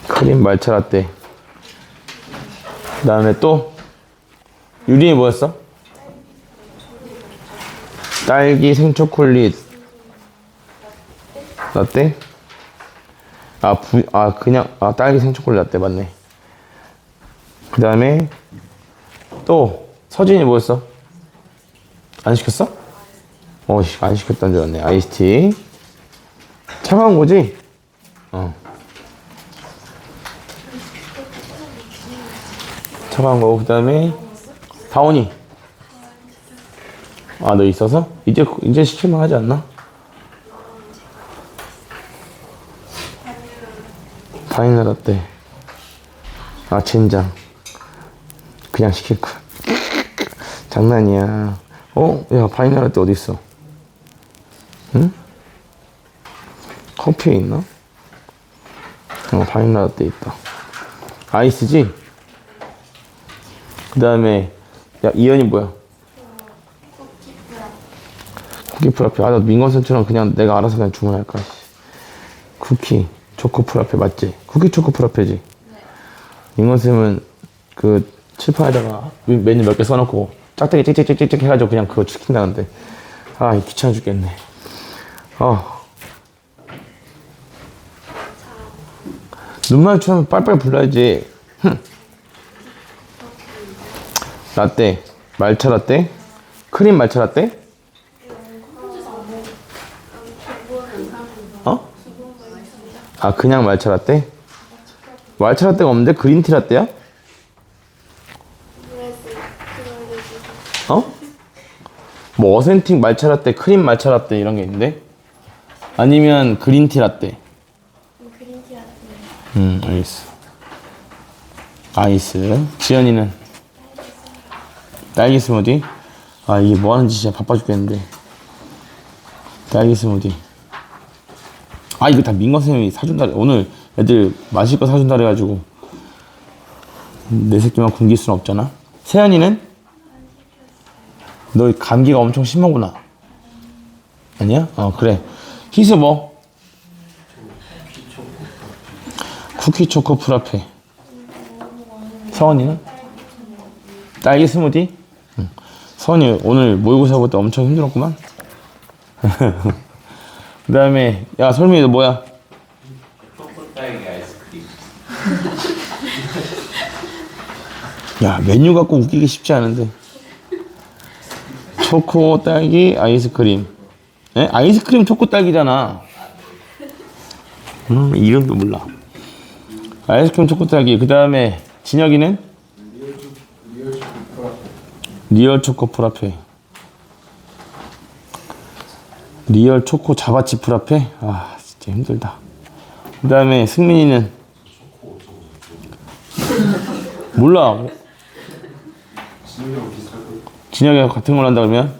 크림 말차 라떼. 그 다음에 또 유린이 뭐였어? 딸기 생초콜릿 라떼? 딸기 생초콜릿 라떼 맞네. 그 다음에 또 서진이 뭐였어? 안 시켰어? 안 시켰다는 줄 알았네. 아이스티. 차가운 거지? 차가운 거고, 그 다음에 다온이. 너 있어서? 이제 시킬만 하지 않나? 바닐라 라떼. 젠장. 그냥 시킬 거야. 장난이야. 야, 바닐라 라떼 어디 있어? 응? 커피에 있나? 바닐라 라떼 있다. 아이스지? 그 다음에, 야, 이현이 뭐야? 쿠키 프라페. 나 민건쌤처럼 그냥 내가 알아서 그냥 주문할까? 쿠키, 초코 프라페 맞지? 쿠키 초코 프라페지? 네. 민건쌤은 그 칠판에다가 메뉴 몇 개 써놓고 짝대기 찍찍찍찍 해가지고 그냥 그거 시킨다는데. 귀찮아 죽겠네. 눈 마주치면 빨빨 불러야지. 라떼, 말차 라떼, 크림 말차 라떼? 그냥 말차 라떼? 말차 라떼가 없는데 그린티 라떼야? 뭐 어센틱 말차 라떼, 크림 말차 라떼 이런 게 있는데? 아니면 그린티 라떼? 그린티 라떼. 알겠어. 아이스. 지연이는? 딸기 스무디? 이게 뭐 하는지 진짜 바빠 죽겠는데. 딸기 스무디. 이거 다 민건쌤이 사준다. 오늘 애들 마실 거 사준다 그래가지고 내 새끼만 굶길 순 없잖아. 세연이는? 너 감기가 엄청 심하구나. 아니야? 그래. 희수 뭐? 쿠키 초코 프라페. 서원이는? 딸기 스무디? 서원이 오늘 모의고사 볼 때 엄청 힘들었구만. 그 다음에 야 설민이 너 뭐야? 초코 딸기 아이스크림. 야 메뉴 갖고 웃기기 쉽지 않은데. 초코 딸기 아이스크림. 아이스크림 초코 딸기잖아. 이름도 몰라. 아이스크림 초코 딸기. 그 다음에 진혁이는? 리얼 초코 프라페. 리얼 초코 자바치 프라페? 진짜 힘들다. 그 다음에 승민이는? 몰라. 진혁이랑 같은 걸 한다 그러면?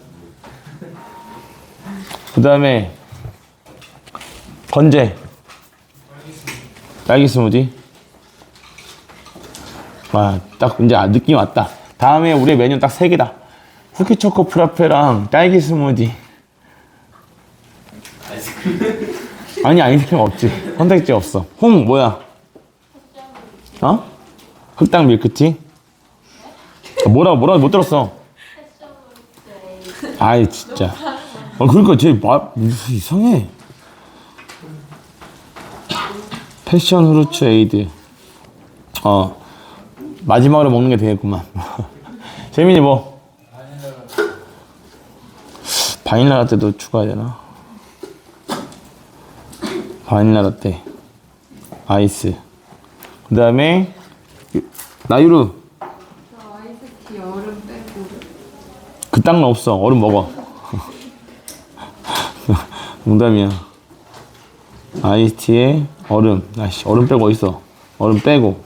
그 다음에 건재 딸기 스무디. 딱 이제 느낌 왔다. 다음에 우리 메뉴 딱 3개다. 쿠키 초코 프라페랑 딸기 스무디. 아니, 아이스크림 없지. 선택지 없어. 홍, 뭐야? 어? 흑당 밀크티? 뭐라고 못 들었어. 아이, 진짜. 그러니까 쟤 이상해. 패션 후르츠 에이드. 마지막으로 먹는 게 되겠구만. 재민이 뭐? 바닐라 라떼도 추가해야 되나? 바닐라 라떼 아이스. 그 다음에 나유루. 아이스티 얼음 빼고. 그딴 건 없어. 얼음 먹어. 농담이야. 아이스티에 얼음. 아이씨, 얼음 빼고 어딨어? 얼음 빼고.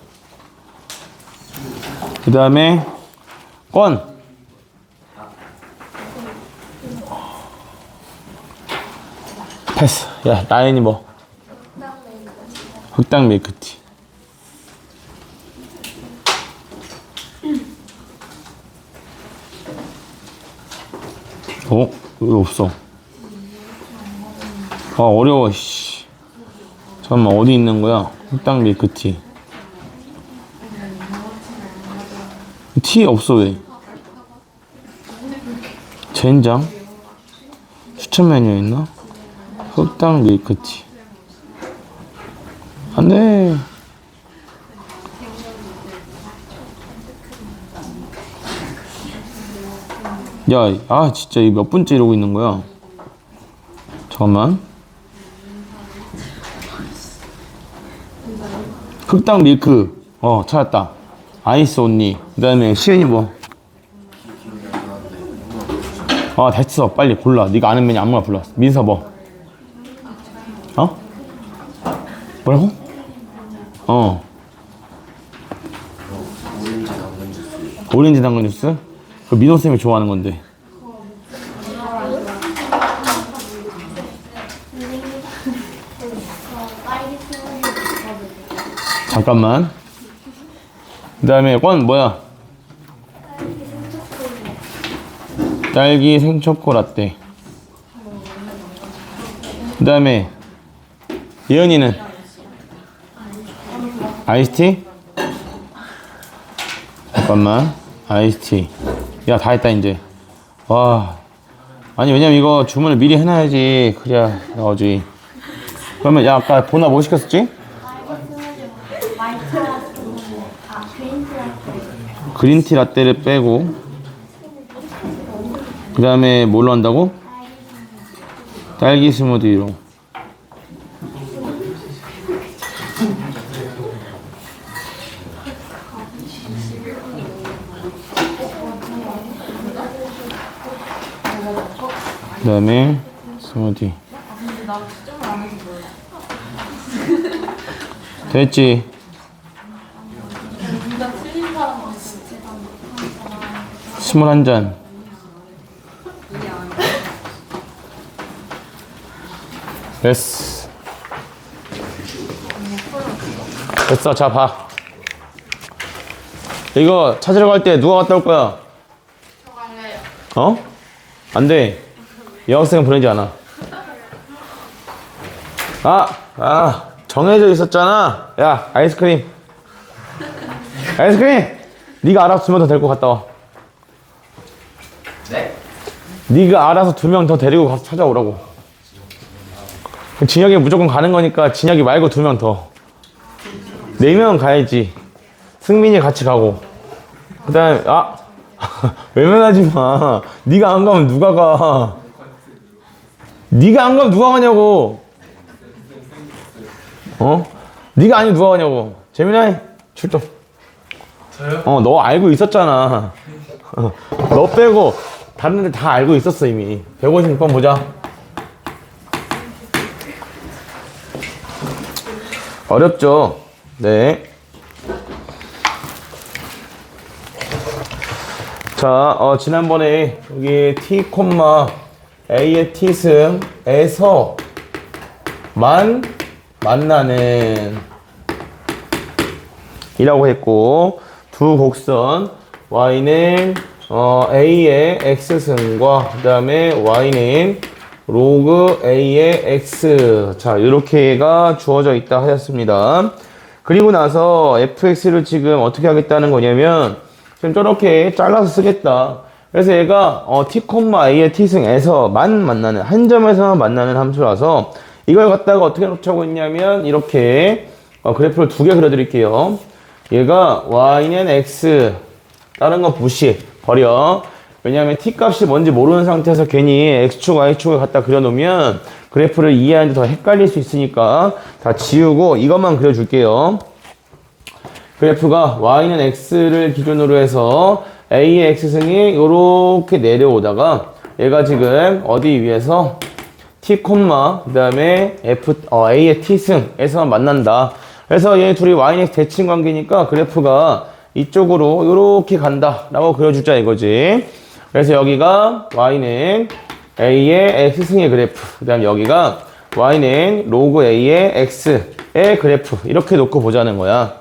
그 다음에 건. 패스. 야, 나연이 뭐? 흑당 밀크티. 왜 없어? 어려워, 씨. 잠깐만, 어디 있는 거야? 흑당 밀크티. 티 없어, 왜? 젠장? 추천 메뉴에 있나? 흑당 밀크티. 안 돼. 야, 진짜 이 몇 분째 이러고 있는 거야? 잠깐만. 흑당 밀크. 찾았다. 아이스 온리. 그 다음에 시은이 뭐? 됐어. 빨리 골라. 네가 아는 메뉴 아무거나 불러. 민서 뭐? 뭐라고? 오렌지 당근 주스? 그 민호쌤이 좋아하는 건데. 잠깐만. 그 다음에 건 뭐야? 딸기 생초코 라떼. 그 다음에 예은이는 아이스티? 잠깐만. 아이스티. 야, 다 했다 이제. 와. 아니, 왜냐면 이거 주문을 미리 해놔야지. 그래야 나오지. 그러면 야, 아까 보나 뭐 시켰었지? 그린티 라떼를 빼고, 그 다음에 뭘로 한다고? 딸기 스무디로. 그 다음에 스무디. 됐지? 21잔. 됐어. 됐어. 자, 봐. 이거 찾으러 갈 때 누가 갔다 올 거야? 저 갈래요. 안 돼. 여학생은 보내지 않아. 정해져 있었잖아. 야, 아이스크림. 아이스크림! 네가 알아서 2명 더 데리고 갔다 와. 네? 네가 알아서 2명 더 데리고 가서 찾아오라고. 진혁이 무조건 가는 거니까 진혁이 말고 2명 더. 4명은 가야지. 승민이 같이 가고. 그 다음에 외면하지 마. 네가 안 가면 누가 가? 네가 안 가면 누가 가냐고. 네가 아니면 누가 가냐고. 재민아, 출동. 저요? 너 알고 있었잖아. 너 빼고 다른 애들 다 알고 있었어 이미. 156번 보자. 어렵죠? 네. 자, 지난번에 여기 t, a의 t승에서 만나는 이라고 했고, 두 곡선 y는 a의 x승과 그 다음에 y는 로그 A의 X. 자, 이렇게가 주어져 있다 하였습니다. 그리고 나서 fx를 지금 어떻게 하겠다는 거냐면, 지금 저렇게 잘라서 쓰겠다. 그래서 얘가 t, a의 t승에서만 만나는, 한 점에서만 만나는 함수라서 이걸 갖다가 어떻게 놓자고 했냐면 이렇게 그래프를 두 개 그려드릴게요. 얘가 y는 x, 다른 거 무시, 버려. 왜냐하면 t 값이 뭔지 모르는 상태에서 괜히 x축, y축을 갖다 그려놓으면 그래프를 이해하는데 더 헷갈릴 수 있으니까 다 지우고 이것만 그려줄게요. 그래프가 y는 x를 기준으로 해서 a의 x승이 이렇게 내려오다가 얘가 지금 어디 위에서 t, 그 다음에 a의 t승에서만 만난다. 그래서 얘 둘이 y는 x 대칭 관계니까 그래프가 이쪽으로 이렇게 간다 라고 그려주자 이거지. 그래서 여기가 y는 a의 x승의 그래프, 그 다음 여기가 y는 로그 a의 x의 그래프, 이렇게 놓고 보자는 거야.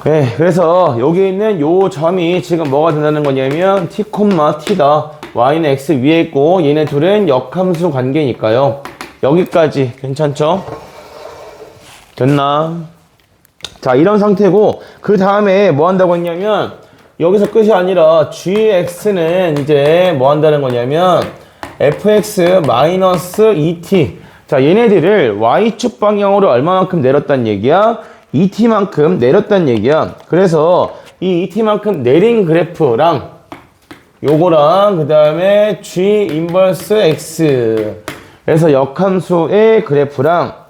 네, 그래서 여기 있는 요 점이 지금 뭐가 된다는 거냐면 t, t다. y는 x 위에 있고 얘네 둘은 역함수 관계니까요. 여기까지 괜찮죠? 됐나? 자, 이런 상태고 그 다음에 뭐 한다고 했냐면 여기서 끝이 아니라 gx는 이제 뭐 한다는 거냐면 fx-2t. 자, 얘네들을 y축 방향으로 얼마만큼 내렸단 얘기야? 2t만큼 내렸단 얘기야. 그래서 이 2t만큼 내린 그래프랑 요거랑 그 다음에 g 인버스 x, 그래서 역함수의 그래프랑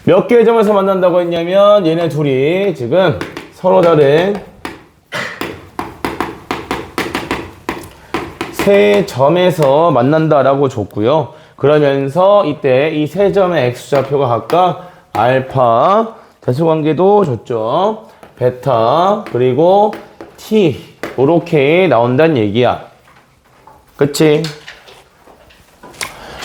몇 개의 점에서 만난다고 했냐면 얘네 둘이 지금 서로 다른 세 점에서 만난다라고 줬고요. 그러면서 이때 이 세 점의 x좌표가 각각 알파, 대수관계도 줬죠. 베타, 그리고 t, 이렇게 나온다는 얘기야. 그치?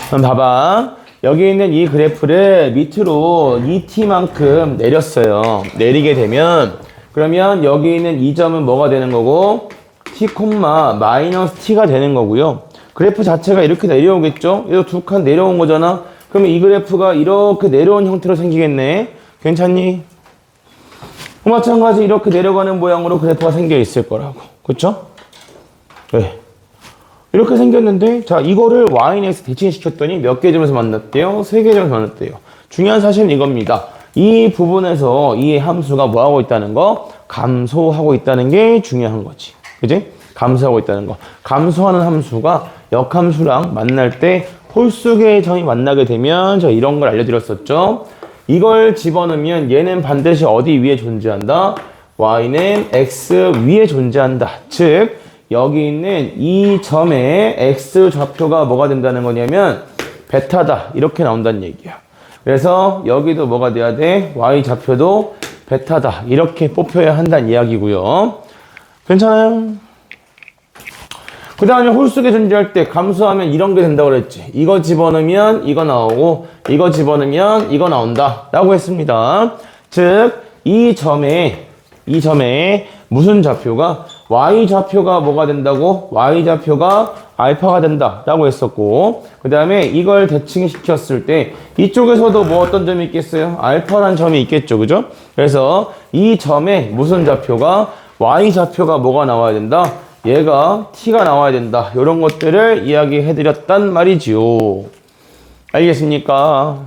그럼 봐봐. 여기 있는 이 그래프를 밑으로 2t만큼 내렸어요. 내리게 되면 그러면 여기 있는 이 점은 뭐가 되는 거고 t, 마이너스 t가 되는 거고요. 그래프 자체가 이렇게 내려오겠죠? 얘도 두 칸 내려온 거잖아. 그러면 이 그래프가 이렇게 내려온 형태로 생기겠네. 괜찮니? 마찬가지 이렇게 내려가는 모양으로 그래프가 생겨 있을 거라고. 그쵸? 네. 이렇게 생겼는데, 자, 이거를 y는 x 대칭시켰더니 몇 개 점에서 만났대요? 세 개 점에서 만났대요. 중요한 사실은 이겁니다. 이 부분에서 이 함수가 뭐 하고 있다는 거? 감소하고 있다는 게 중요한 거지. 그지? 감소하고 있다는 거. 감소하는 함수가 역함수랑 만날 때 홀수계의 점이 만나게 되면 저 이런 걸 알려드렸었죠. 이걸 집어넣으면 얘는 반드시 어디 위에 존재한다? y는 x 위에 존재한다. 즉 여기 있는 이 점의 x 좌표가 뭐가 된다는 거냐면 베타다. 이렇게 나온다는 얘기야. 그래서 여기도 뭐가 돼야 돼? y 좌표도 베타다. 이렇게 뽑혀야 한다는 이야기고요. 괜찮아요? 그 다음에 홀수계 존재할 때 감수하면 이런 게 된다고 그랬지. 이거 집어넣으면 이거 나오고 이거 집어넣으면 이거 나온다 라고 했습니다. 즉 이 점에 무슨 좌표가 y좌표가 뭐가 된다고? y좌표가 알파가 된다 라고 했었고, 그 다음에 이걸 대칭시켰을 때 이쪽에서도 뭐 어떤 점이 있겠어요? 알파라는 점이 있겠죠. 그죠? 그래서 이 점에 무슨 좌표가 y좌표가 뭐가 나와야 된다? 얘가 t가 나와야 된다. 이런 것들을 이야기해드렸단 말이지요. 알겠습니까?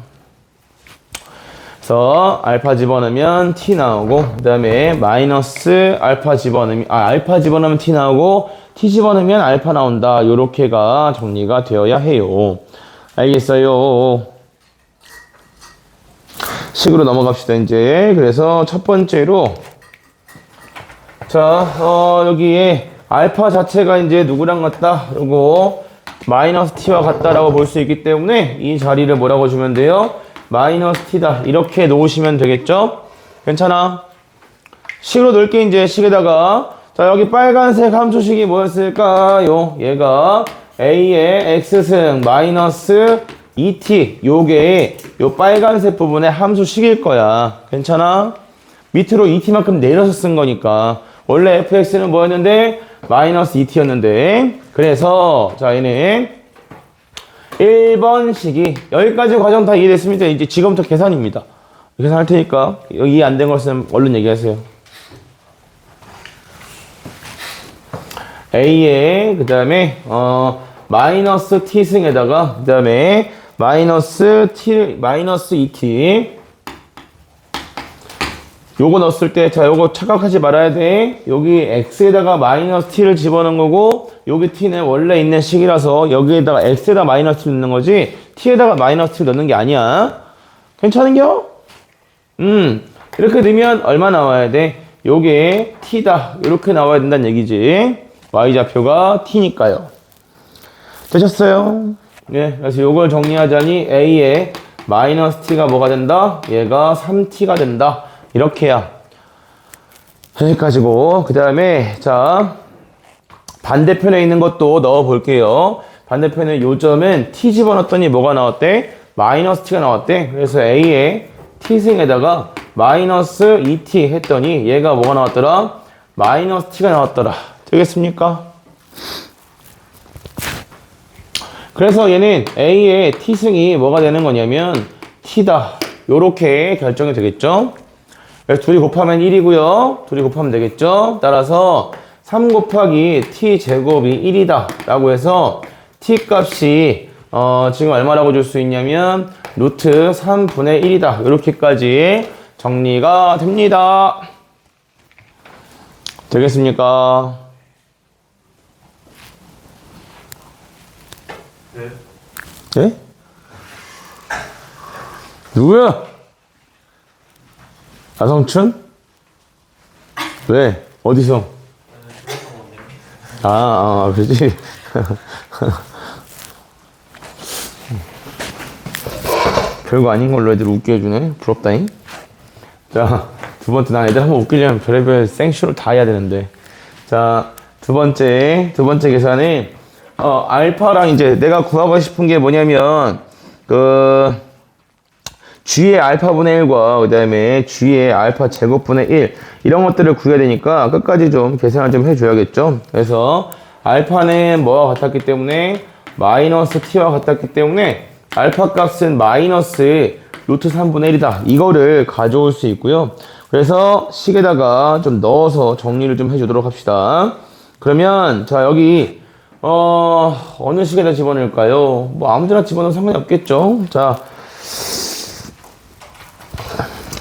그래서 알파 집어넣으면 t 나오고, 그 다음에 마이너스 알파 집어넣으면 알파 집어넣으면 t 나오고, t 집어넣으면 알파 나온다. 요렇게가 정리가 되어야 해요. 알겠어요? 식으로 넘어갑시다. 이제 그래서 첫 번째로 자 여기에 알파 자체가 이제 누구랑 같다? 요거 마이너스 t와 같다라고 볼 수 있기 때문에 이 자리를 뭐라고 주면 돼요? 마이너스 t다. 이렇게 놓으시면 되겠죠? 괜찮아? 식으로 넣을게. 이제 식에다가 자 여기 빨간색 함수식이 뭐였을까요? 얘가 a의 x승 마이너스 2t, 요게 요 빨간색 부분의 함수식일 거야. 괜찮아? 밑으로 2t만큼 내려서 쓴 거니까 원래 fx는 뭐였는데 마이너스 2t였는데 그래서 자 얘는 1번식이 여기까지 과정 다 이해됐습니다. 이제 지금부터 계산입니다. 계산할 테니까 여기 이해 안 된 것은 얼른 얘기하세요. A에 그 다음에 마이너스 t승에다가 그 다음에 마이너스 2t 요거 넣었을 때, 자, 요거 착각하지 말아야 돼. 여기 x에다가 마이너스 t를 집어넣은 거고, 여기 t는 원래 있는 식이라서 여기에다가 x에다 마이너스 t를 넣는 거지, t에다가 마이너스 t를 넣는 게 아니야. 괜찮은겨? 이렇게 넣으면 얼마 나와야 돼? 요게 t다. 이렇게 나와야 된다는 얘기지. y좌표가 t니까요. 되셨어요? 네, 그래서 요걸 정리하자니 a에 마이너스 t가 뭐가 된다? 얘가 3t가 된다. 이렇게야. 여기까지고 그 다음에 자 반대편에 있는 것도 넣어 볼게요. 반대편에 요점은 t 집어넣었더니 뭐가 나왔대? 마이너스 t가 나왔대. 그래서 a에 t승에다가 마이너스 2t 했더니 얘가 뭐가 나왔더라? 마이너스 t가 나왔더라. 되겠습니까? 그래서 얘는 a의 t승이 뭐가 되는 거냐면 t다. 요렇게 결정이 되겠죠? 그래서 둘이 곱하면 1이고요. 둘이 곱하면 되겠죠? 따라서 3 곱하기 t 제곱이 1이다 라고 해서 t 값이 지금 얼마라고 줄 수 있냐면 루트 3분의 1이다. 이렇게까지 정리가 됩니다. 되겠습니까? 네. 네? 누구야? 아성춘? 왜? 어디서? 그러지. 별거 아닌 걸로 애들 웃게 해주네. 부럽다잉. 자, 두 번째, 난 애들 한번 웃기려면 별의별 생쇼를 다 해야 되는데. 자, 두 번째 계산은, 알파랑 이제 내가 구하고 싶은 게 뭐냐면, g의 알파분의 1과 그 다음에 g의 알파 제곱분의 1 이런 것들을 구해야 되니까 끝까지 좀 계산을 좀 해줘야겠죠. 그래서 알파는 뭐와 같았기 때문에 마이너스 t와 같았기 때문에 알파 값은 마이너스 루트 3분의 1이다. 이거를 가져올 수 있고요. 그래서 식에다가 좀 넣어서 정리를 좀 해주도록 합시다. 그러면 자 여기 어느 식에다 집어넣을까요? 뭐 아무데나 집어넣으면 상관이 없겠죠. 자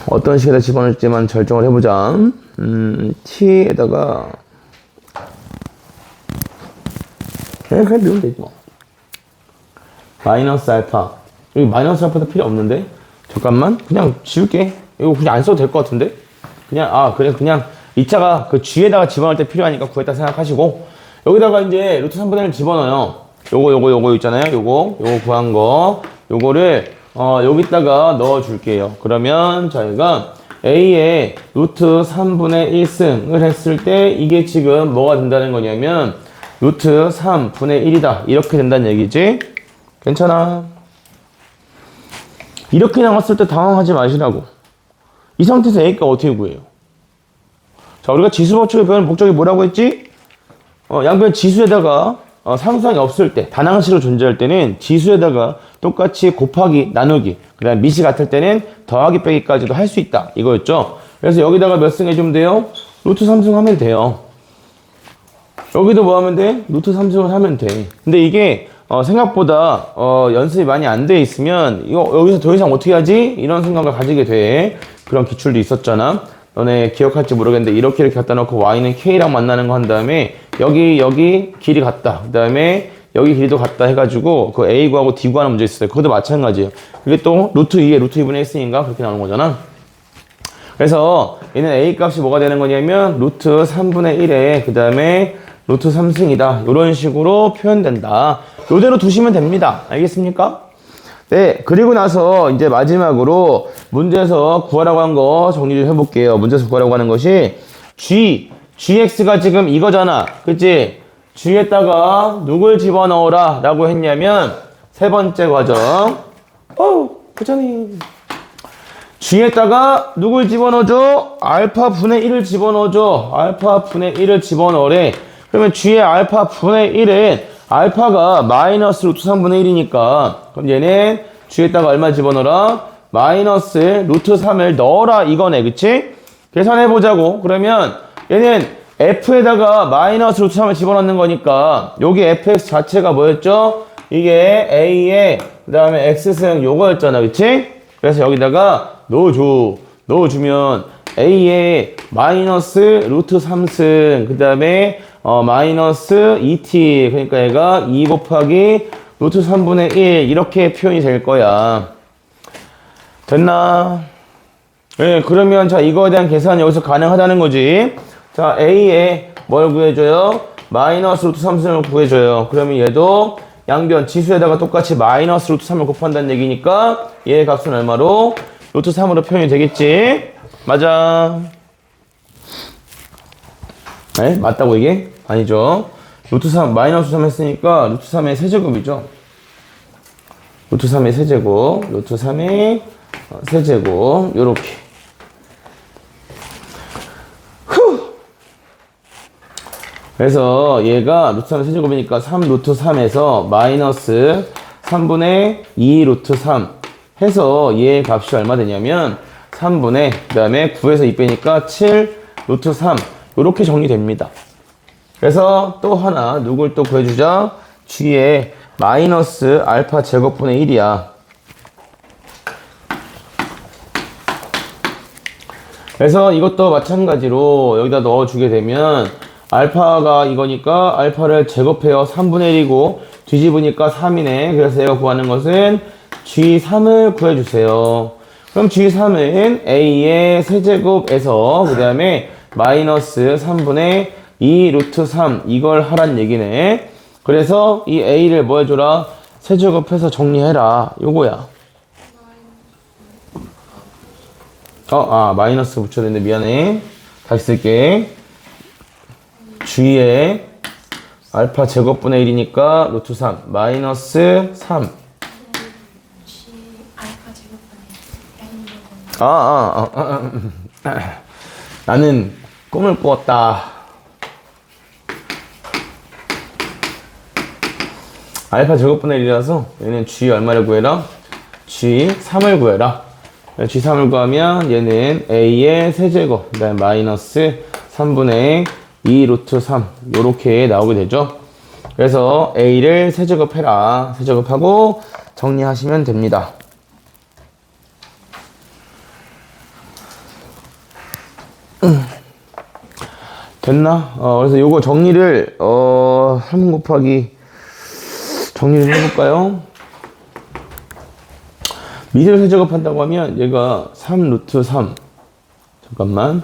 어떤 식에다 집어넣을지만 결정을 해보자. t에다가 그냥 넣으면 되지 뭐. 마이너스 알파. 여기 마이너스 알파도 필요 없는데? 잠깐만. 그냥 지울게. 이거 그냥 안 써도 될 것 같은데? 그냥 2차가 그 g에다가 집어넣을 때 필요하니까 구했다 생각하시고 여기다가 이제 루트 3분의 1 집어넣어요. 요거 있잖아요. 요거 구한 거. 요거를 여기다가 넣어 줄게요. 그러면 저희가 A에 루트 3분의 1승을 했을 때 이게 지금 뭐가 된다는 거냐면 루트 3분의 1이다. 이렇게 된다는 얘기지? 괜찮아. 이렇게 나왔을 때 당황하지 마시라고. 이 상태에서 A가 어떻게 구해요? 자, 우리가 지수법칙을 배우는 목적이 뭐라고 했지? 양변 지수에다가 상수항이 없을 때, 단항식으로 존재할 때는 지수에다가 똑같이 곱하기, 나누기, 그 다음에 미시 같을 때는 더하기, 빼기까지도 할 수 있다. 이거였죠? 그래서 여기다가 몇 승 해주면 돼요? 루트 3승 하면 돼요. 여기도 뭐 하면 돼? 루트 3승을 하면 돼. 근데 이게 생각보다 연습이 많이 안 돼 있으면 이거 여기서 더 이상 어떻게 하지? 이런 생각을 가지게 돼. 그런 기출도 있었잖아. 너네 기억할지 모르겠는데 이렇게 갖다 놓고 y는 k랑 만나는 거 한 다음에 여기 길이 같다. 그 다음에 여기 길이도 같다 해가지고 그 a 구하고 d 구하는 문제 있었어요. 그것도 마찬가지예요. 그게 또 루트 2에 루트 2분의 1승인가 그렇게 나오는 거잖아. 그래서 얘는 a 값이 뭐가 되는 거냐면 루트 3분의 1에 그 다음에 루트 3승이다. 이런 식으로 표현된다. 요대로 두시면 됩니다. 알겠습니까? 네, 그리고 나서 이제 마지막으로 문제에서 구하라고 한 거 정리 좀 해볼게요. 문제에서 구하라고 하는 것이 gx가 지금 이거잖아. 그치? g에다가 누굴 집어넣어라 라고 했냐면 세 번째 과정. 그잖니. g에다가 누굴 집어넣어줘? 알파 분의 1을 집어넣어줘. 알파 분의 1을 집어넣으래. 그러면 g의 알파 분의 1은 알파가 마이너스 루트 3분의 1이니까 그럼 얘는 g에다가 얼마 집어넣어라? 마이너스 루트 3을 넣어라 이거네. 그치? 계산해보자고. 그러면 얘는 f에다가 마이너스 루트 3을 집어넣는 거니까 여기 fx 자체가 뭐였죠? 이게 a에 그 다음에 x승 요거였잖아. 그치? 그래서 여기다가 넣어주면 a에 마이너스 루트 3승 그 다음에 마이너스 2t 그러니까 얘가 2 곱하기 루트 3분의 1 이렇게 표현이 될 거야. 됐나? 네, 그러면 자 이거에 대한 계산이 여기서 가능하다는 거지. 자 a에 뭘 구해줘요? 마이너스 루트 3승을 구해줘요. 그러면 얘도 양변 지수에다가 똑같이 마이너스 루트 3을 곱한다는 얘기니까 얘의 값은 얼마로? 루트 3으로 표현이 되겠지? 맞아. 네? 맞다고 이게? 아니죠. 루트 3, 마이너스 3 했으니까 루트 3의 세제곱이죠. 루트 3의 세제곱, 루트 3의 세제곱, 요렇게. 그래서 얘가 루트 3의 세제곱이니까 3 루트 3에서 마이너스 3분의 2 루트 3 해서 얘의 값이 얼마 되냐면 3분의 그 다음에 9에서 2 빼니까 7 루트 3 이렇게 정리됩니다. 그래서 또 하나 누굴 또 구해주자? g의 마이너스 알파 제곱분의 1이야. 그래서 이것도 마찬가지로 여기다 넣어주게 되면 알파가 이거니까 알파를 제곱해요. 3분의 1이고 뒤집으니까 3이네. 그래서 얘가 구하는 것은 G3을 구해주세요. 그럼 G3은 A의 세제곱에서 그 다음에 마이너스 3분의 2 루트 3 이걸 하란 얘기네. 그래서 이 A를 뭐 해줘라? 세제곱해서 정리해라. 요거야. 마이너스 붙여야 되는데 미안해. 다시 쓸게. G의 알파 제곱분의 1이니까 루트 3 마이너스 3 나는 꿈을 꾸었다. 알파 제곱분의 1이라서 얘는 G 얼마를 구해라? G 3을 구해라. G 3을 구하면 얘는 A의 세제곱 그 다음에 마이너스 3분의 2 루트 3 요렇게 나오게 되죠. 그래서 A를 세제곱해라. 세제곱하고 정리하시면 됩니다. 됐나? 그래서 요거 정리를 3 곱하기 정리를 해볼까요? 미를 세제곱한다고 하면 얘가 3 루트 3 잠깐만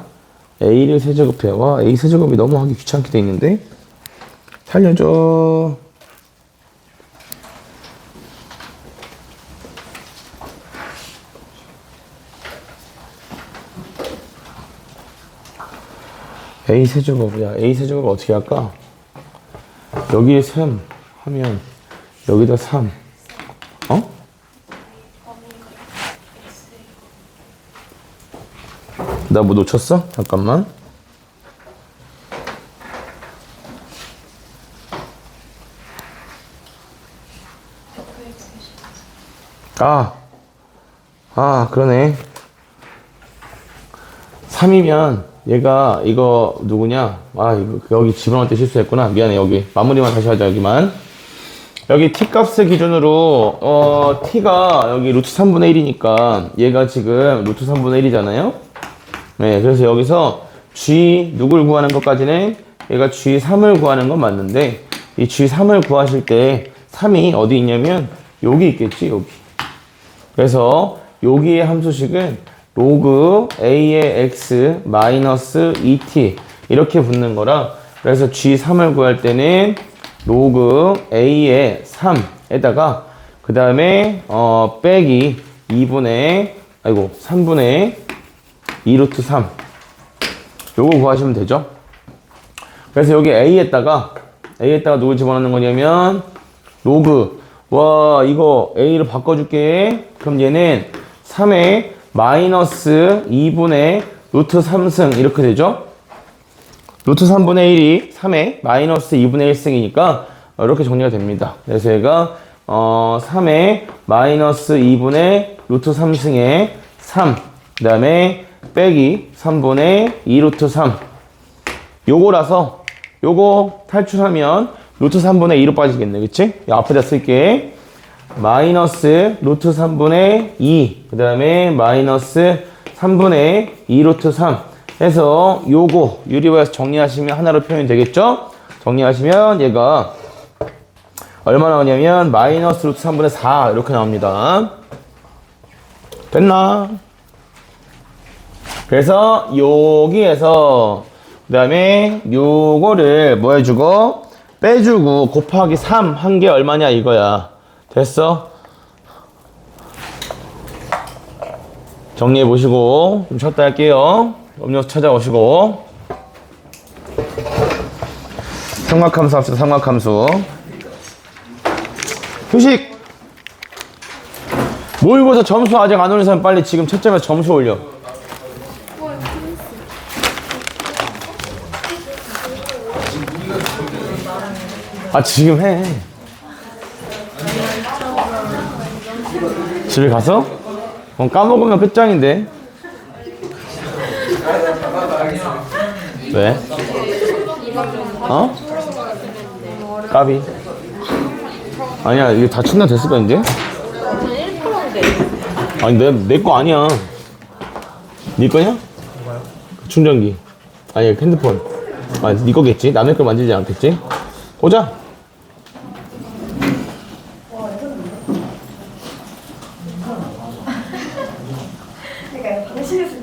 A를 세제곱해. 와, A 세제곱이 너무 하기 귀찮게 돼 있는데? 살려줘. A 세제곱이야. A 세제곱을 어떻게 할까? 여기에 3 하면 여기다 3. 나 뭐 놓쳤어? 잠깐만. 그러네. 3이면 얘가 이거 누구냐? 이거 여기 집어넣을 때 실수했구나. 미안해. 여기 마무리만 다시 하자. 여기 t 값을 기준으로 t가 여기 루트 3분의 1이니까 얘가 지금 루트 3분의 1이잖아요. 네, 그래서 여기서 g 누굴 구하는 것까지는 얘가 g3을 구하는 건 맞는데 이 g3을 구하실 때 3이 어디 있냐면 여기 있겠지. 여기. 그래서 여기의 함수식은 로그 a의 x 마이너스 2t 이렇게 붙는 거라 그래서 g3을 구할 때는 로그 a의 3에다가 그 다음에 빼기 3분의 2 루트 3 요거 구하시면 되죠. 그래서 여기 a에다가 누구 집어넣는 거냐면 로그 이거 a를 바꿔줄게. 그럼 얘는 3의 마이너스 2분의 루트 3승 이렇게 되죠. 루트 3분의 1이 3의 마이너스 2분의 1승이니까 이렇게 정리가 됩니다. 그래서 얘가 3의 마이너스 2분의 루트 3승의 3, 그 다음에 빼기 3분의 2 루트 3. 요거라서 요거 탈출하면 루트 3분의 2로 빠지겠네. 그치? 앞에다 쓸게. 마이너스 루트 3분의 2, 그 다음에 마이너스 3분의 2 루트 3 해서 요거 유리화해서 정리하시면 하나로 표현이 되겠죠? 정리하시면 얘가 얼마 나오냐면 마이너스 루트 3분의 4 이렇게 나옵니다. 됐나? 그래서 여기에서 그 다음에 요거를 뭐 해주고 빼주고 곱하기 3 한 게 얼마냐 이거야. 됐어? 정리해 보시고 좀 쉬었다 할게요. 음료수 찾아오시고 삼각함수 합시다. 삼각함수 휴식. 모의고사 점수 아직 안 올린 사람 빨리 지금 채점해서 점수 올려. 아 지금 해. 집에 가서? 까먹으면 끝장인데. 왜? 어? 까비. 아니야, 이게 다 충전 됐을 거야, 이제? 아니, 내 거 아니야. 네 거냐? 충전기. 아니, 핸드폰. 아, 네 거겠지? 남의 거 만지지 않겠지? 보자. 그러니까 당신에서